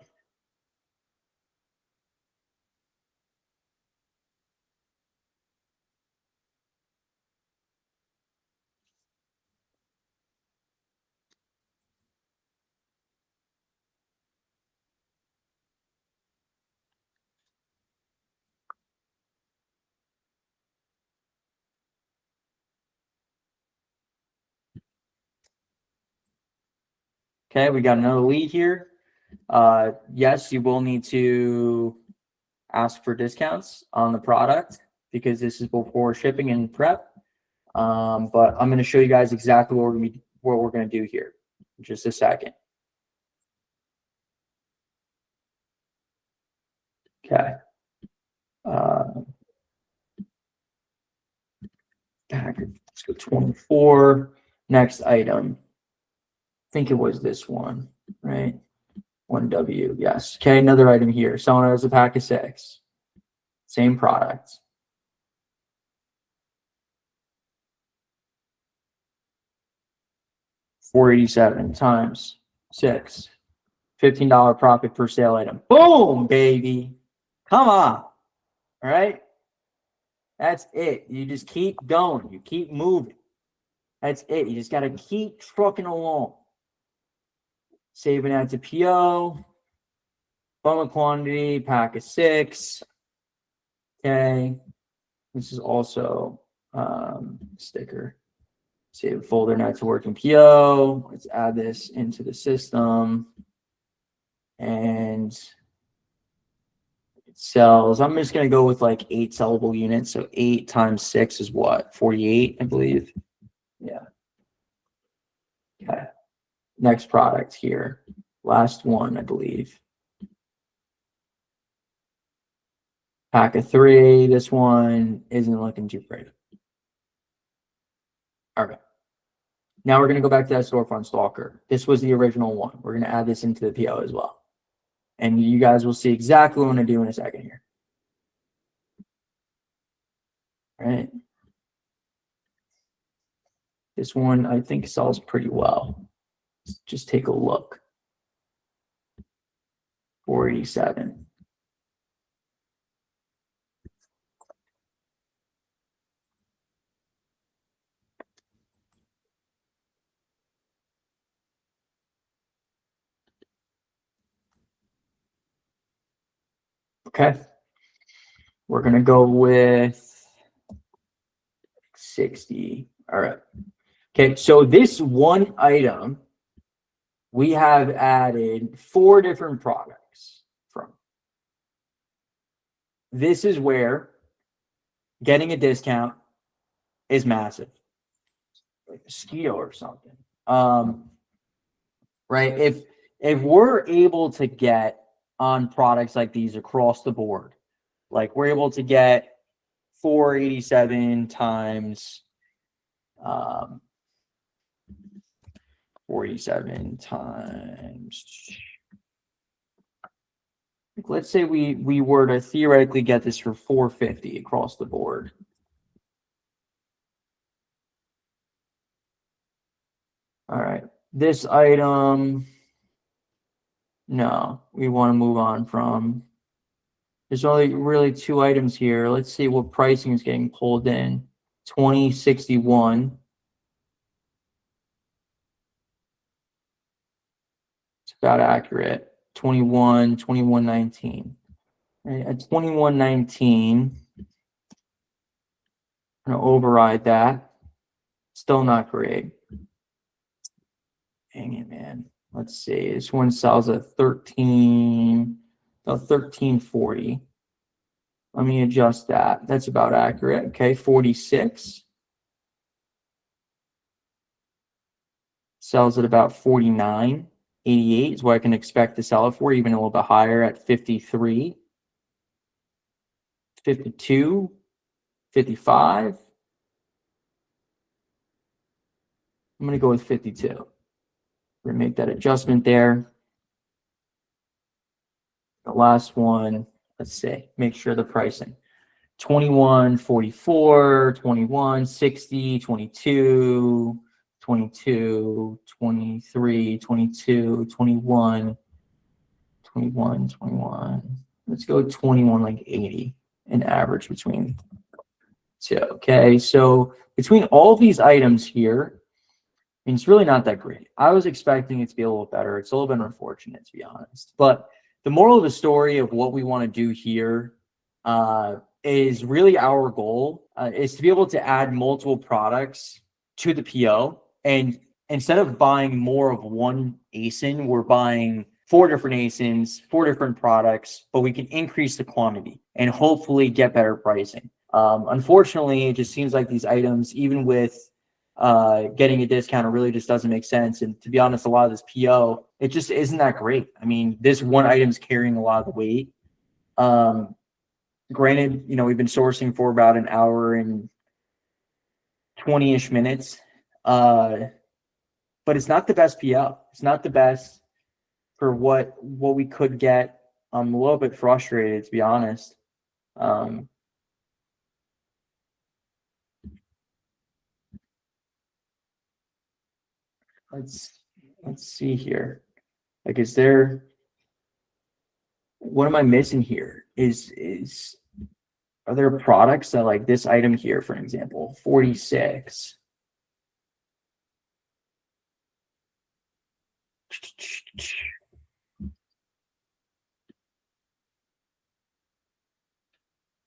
Okay, we got another lead here. Yes, you will need to ask for discounts on the product because this is before shipping and prep. But I'm going to show you guys exactly what we're going to do here in just a second. Okay. Let's go 24. Next item. I think it was this one, right? 1W, yes. Okay, another item here. Selling it as a pack of 6. Same product. $487 times 6. $15 profit per sale item. Boom, baby. Come on. All right. That's it. You just keep going. You keep moving. That's it. You just got to keep trucking along. Saving out to PO. Bundle quantity, pack of 6. Okay. This is also sticker. Save folder now to working PO. Let's add this into the system. And it sells. I'm just going to go with like 8 sellable units. So 8 times 6 is what? 48, I believe. Yeah. Okay. Next product here. Last one, I believe. Pack of 3. This one isn't looking too great. All right. Now we're going to go back to that storefront stalker. This was the original one. We're going to add this into the PO as well. And you guys will see exactly what I'm going to do in a second here. All right. This one, I think, sells pretty well. Let's just take a look. 487. Okay. We're going to go with 60. All right. Okay. So this one item, we have added 4 different products from. This is where getting a discount is massive. Like a mosquito or something. Right. If we're able to get on products like these across the board, like we're able to get 487 times 47 times, let's say we were to theoretically get this for 450 across the board. All right, this item, no, we want to move on from. There's only really 2 items here. Let's see what pricing is getting pulled in. 2061. It's about accurate. 2119. Right, at 2119, I'm going to override that. Still not great. Dang it, man. Let's see. This one sells at 1340. Let me adjust that. That's about accurate. Okay, 46. Sells at about 49.88 is what I can expect to sell it for, even a little bit higher at 53. 52. 55. I'm going to go with 52. We're going to make that adjustment there. The last one, let's see, make sure the pricing. 2144, 2160, 22, 22, 23, 22, 21, 21, 21. Let's go 21 like 80, an average between 2. Okay, so between all these items here, I mean, it's really not that great. I was expecting it to be a little better. It's a little bit unfortunate, to be honest. But the moral of the story of what we want to do here is really our goal is to be able to add multiple products to the PO and instead of buying more of one ASIN, we're buying 4 different ASINs, 4 different products, but we can increase the quantity and hopefully get better pricing. Unfortunately, it just seems like these items, even with getting a discount, it really just doesn't make sense. And to be honest, a lot of this PO, it just isn't that great. I mean, this one item's carrying a lot of the weight. Granted, you know, we've been sourcing for about an hour and 20-ish minutes. But it's not the best PO. It's not the best for what we could get. I'm a little bit frustrated, to be honest. Let's see here. Like, is there, what am I missing here? Are there products that, like this item here, for example, 46.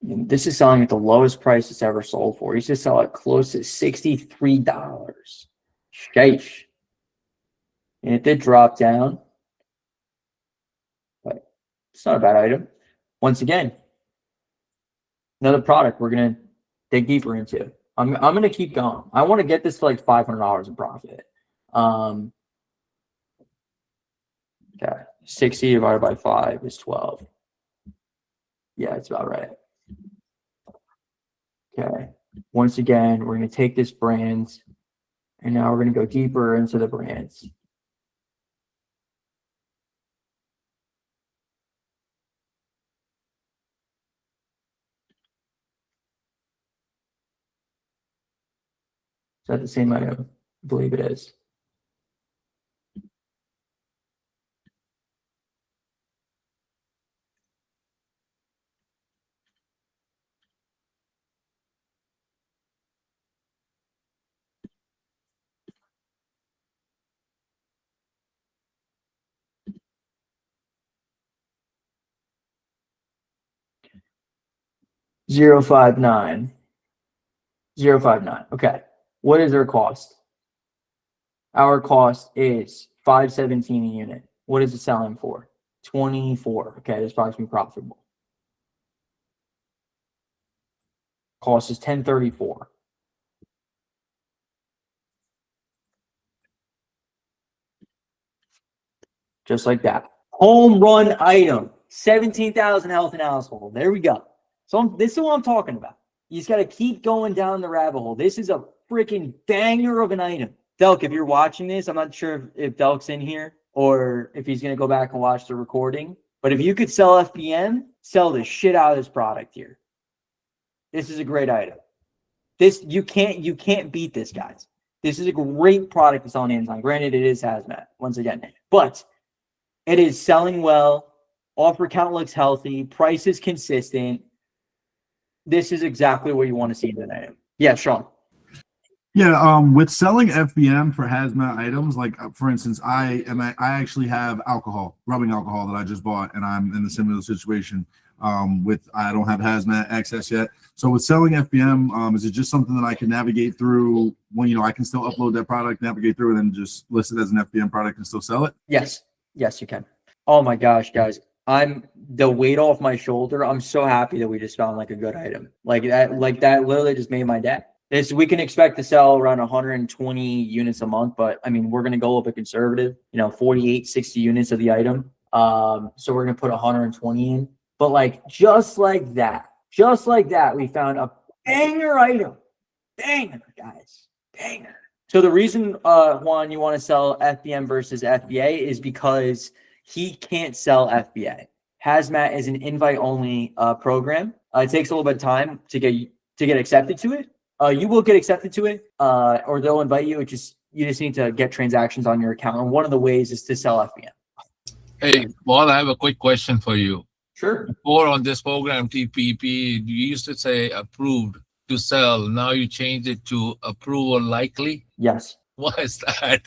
And this is selling at the lowest price it's ever sold for. He's just selling it close to $63. Sheesh. And it did drop down, but it's not a bad item. Once again, another product we're gonna dig deeper into. I'm gonna keep going. I want to get this to like $500 in profit. Okay, 60 divided by 5 is 12. Yeah, it's about right. Okay, once again, we're going to take this brand, and now we're going to go deeper into the brands. Is that the same item? I believe it is. $0.59. $0.59. Okay. What is our cost? Our cost is $5.17 a unit. What is it selling for? 24. Okay, this product's gonna be profitable. Cost is $10.34. Just like that. Home run item. 17,000 health and household. There we go. So this is what I'm talking about. You just got to keep going down the rabbit hole. This is a freaking banger of an item. Delk, if you're watching this, I'm not sure if Delk's in here or if he's going to go back and watch the recording. But if you could sell FBM, sell the shit out of this product here. This is a great item. This you can't beat this, guys. This is a great product to sell on Amazon. Granted, it is Hazmat once again, but it is selling well. Offer count looks healthy. Price is consistent. This is exactly what you want to see in an item. Yeah, Sean. Yeah, with selling FBM for hazmat items, like for instance, I actually have rubbing alcohol that I just bought, and I'm in the similar situation. I don't have hazmat access yet. So with selling FBM, is it just something that I can navigate through when I can still upload that product, navigate through, and then just list it as an FBM product and still sell it? Yes, you can. Oh my gosh, guys. I'm the weight off my shoulder. I'm so happy that we just found like a good item. Like that literally just made my day. We can expect to sell around 120 units a month, but I mean, we're going to go a little bit conservative, 48, 60 units of the item. So we're going to put 120 in, but like, just like that, we found a banger item. Banger, guys, banger. So the reason, Juan, you want to sell FBM versus FBA is because he can't sell FBA. Hazmat is an invite-only program. It takes a little bit of time to get accepted to it. You will get accepted to it, or they'll invite you. You just need to get transactions on your account. And one of the ways is to sell FBM. Hey, Paul, I have a quick question for you. Sure. Before on this program, TPP, you used to say approved to sell. Now you changed it to approval likely. Yes. Why is that?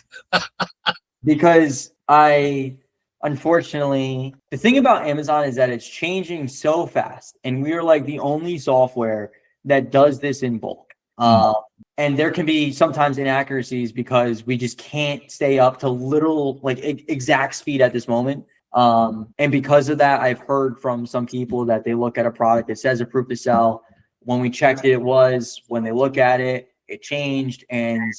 Because unfortunately, the thing about Amazon is that it's changing so fast, and we are like the only software that does this in bulk. And there can be sometimes inaccuracies because we just can't stay up to literal like exact speed at this moment. And because of that, I've heard from some people that they look at a product that says approved to sell. When we checked it, it was. When they look at it, it changed. And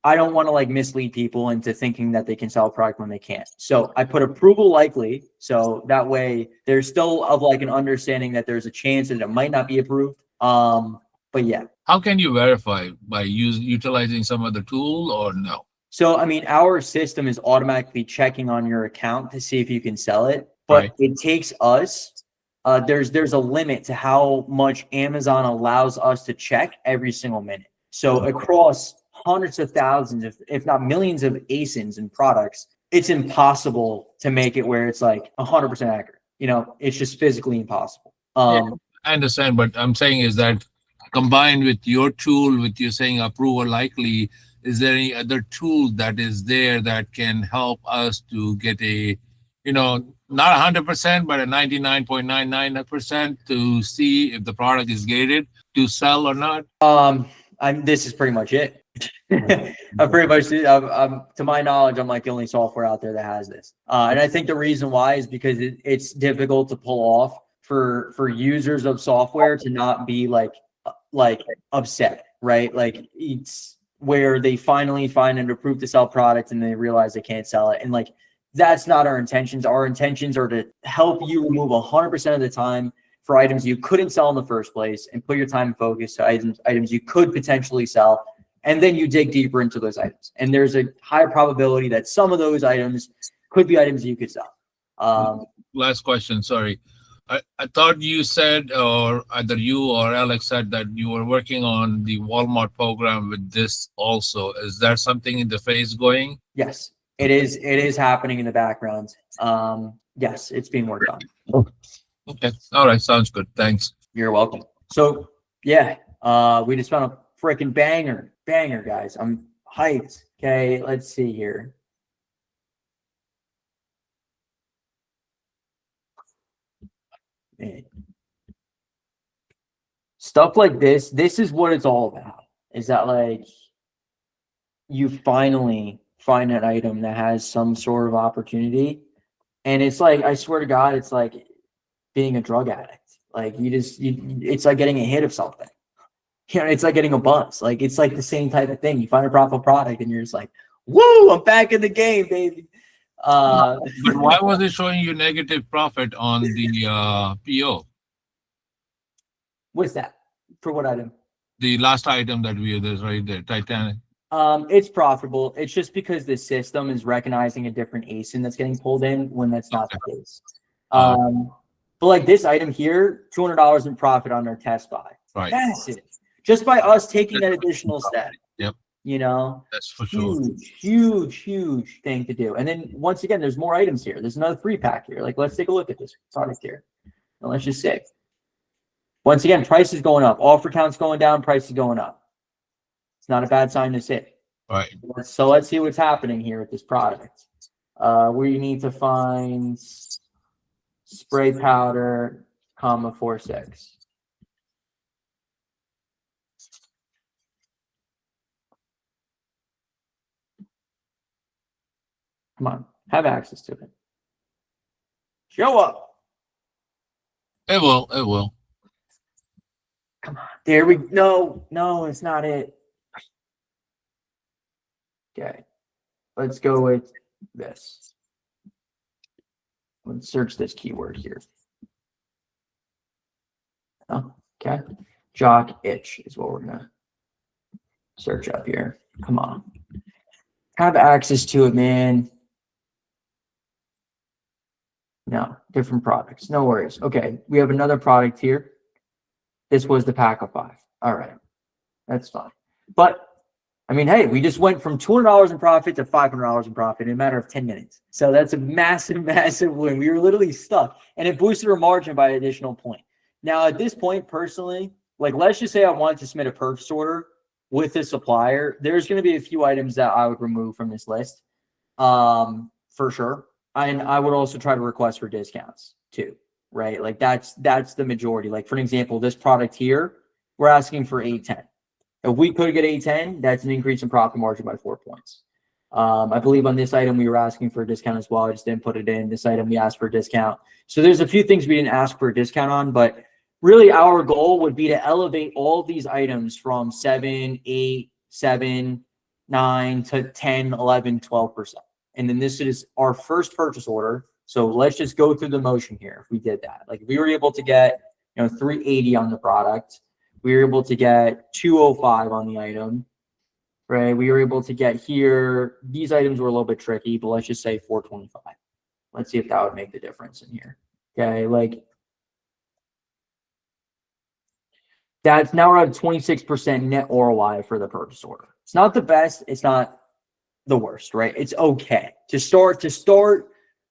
I don't want to like mislead people into thinking that they can sell a product when they can't. So I put approval likely. So that way there's still of like an understanding that there's a chance that it might not be approved. But yeah. How can you verify? By utilizing some other tool or no? So, I mean, our system is automatically checking on your account to see if you can sell it, but Right. it takes us, there's a limit to how much Amazon allows us to check every single minute. So across hundreds of thousands, if not millions of ASINs and products, it's impossible to make it where it's like 100% accurate. You know, it's just physically impossible. Yeah, I understand, but I'm saying is that combined with your tool, with you saying approval likely, is there any other tool that is there that can help us to get a, you know, not 100%, but a 99.99% to see if the product is gated to sell or not? This is pretty much it. I'm pretty much, to my knowledge, I'm like the only software out there that has this. And I think the reason why is because it's difficult to pull off for users of software to not be like upset, right? Like it's where they finally find an approved to sell product and they realize they can't sell it. And like, that's not our intentions. Our intentions are to help you remove 100% of the time for items you couldn't sell in the first place and put your time and focus to items you could potentially sell. And then you dig deeper into those items. And there's a high probability that some of those items could be items you could sell. Last question, sorry. I thought you said, or either you or Alex said that you were working on the Walmart program with this also. Is there something in the phase going? Yes, it is. It is happening in the background. Yes, it's being worked on. Okay. All right. Sounds good. Thanks. You're welcome. So yeah, we just found a freaking banger, guys. I'm hyped. Okay, let's see here. Man. Stuff like this is what it's all about. Is that like you finally find an item that has some sort of opportunity, and it's like, I swear to God, it's like being a drug addict. Like it's like getting a hit of something. You know, it's like getting a buzz. Like it's like the same type of thing. You find a profitable product and you're just like, woo, I'm back in the game, baby. But why was it showing you negative profit on the PO? What's that? For what item? The last item that we there's right there, Titanic. It's profitable. It's just because the system is recognizing a different ASIN that's getting pulled in when that's not the case. But like this item here, $200 in profit on their test buy. Right. That's it. Just by us taking that additional step. Yep. You know, That's for sure. Huge thing to do. And then once again, there's more items here. There's another 3-pack here. Like, let's take a look at this product here. And let's just say, once again, price is going up. Offer count's going down. Price is going up. It's not a bad sign to see. Right. So let's see what's happening here with this product. We need to find spray powder, comma 46. Come on, have access to it. Show up. It will. It will. Come on. There we no, it's not it. Okay. Let's go with this. Let's search this keyword here. Oh, okay. Jock itch is what we're gonna search up here. Come on. Have access to it, man. No, different products. No worries. Okay, we have another product here. This was the pack of 5. All right, that's fine. But I mean, hey, we just went from $200 in profit to $500 in profit in a matter of 10 minutes. So that's a massive win. We were literally stuck, and it boosted our margin by an additional point. Now, at this point, personally, like let's just say I wanted to submit a purchase order with the supplier. There's going to be a few items that I would remove from this list, for sure. And I would also try to request for discounts too, right? Like that's the majority. Like for an example, this product here, we're asking for $810. If we could get 810, that's an increase in profit margin by 4 points. I believe on this item, we were asking for a discount as well. I just didn't put it in. This item, we asked for a discount. So there's a few things we didn't ask for a discount on, but really our goal would be to elevate all of these items from 7, 8, 7, 9 to 10, 11, 12%. And then this is our first purchase order. So let's just go through the motion here. If we did that, like if we were able to get, 380 on the product, we were able to get 205 on the item, right? We were able to get here. These items were a little bit tricky, but let's just say 425. Let's see if that would make the difference in here. Okay, like that's now we're at 26% net ROI for the purchase order. It's not the best. It's not the worst, right? It's okay to start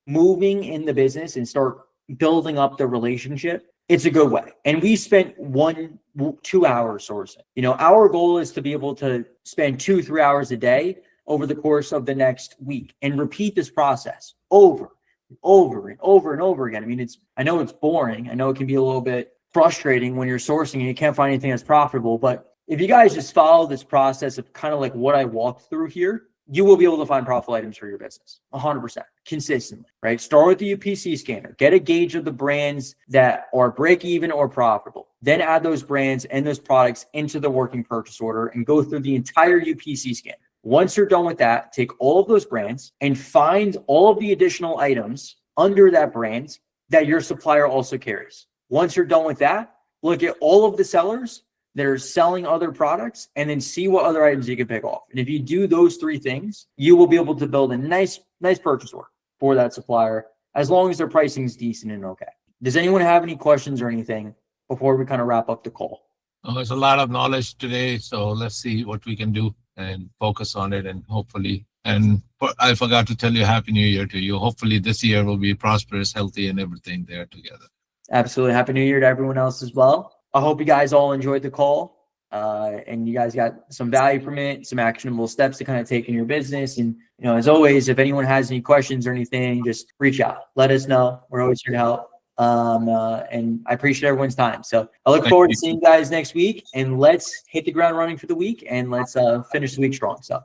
moving in the business and start building up the relationship. It's a good way. And we spent 1-2 hours sourcing. Our goal is to be able to spend 2-3 hours a day over the course of the next week and repeat this process over and over and over and over again. I mean, I know it's boring. I know it can be a little bit frustrating when you're sourcing and you can't find anything that's profitable. But if you guys just follow this process of kind of like what I walked through here, you will be able to find profitable items for your business 100% consistently, right? Start with the UPC scanner, get a gauge of the brands that are break even or profitable, then add those brands and those products into the working purchase order and go through the entire UPC scanner. Once you're done with that, take all of those brands and find all of the additional items under that brand that your supplier also carries. Once you're done with that, look at all of the sellers that are selling other products and then see what other items you can pick off. And if you do those 3 things, you will be able to build a nice purchase order for that supplier as long as their pricing is decent and okay. Does anyone have any questions or anything before we kind of wrap up the call? There's a lot of knowledge today, so let's see what we can do and focus on it, and hopefully, and I forgot to tell you Happy New Year to you. Hopefully this year will be prosperous, healthy, and everything there together. Absolutely. Happy New Year to everyone else as well. I hope you guys all enjoyed the call and you guys got some value from it, some actionable steps to kind of take in your business. And, as always, if anyone has any questions or anything, just reach out. Let us know. We're always here to help. And I appreciate everyone's time. So I look forward to seeing you guys next week, and let's hit the ground running for the week and let's finish the week strong. So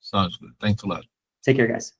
sounds good. Thanks a lot. Take care, guys.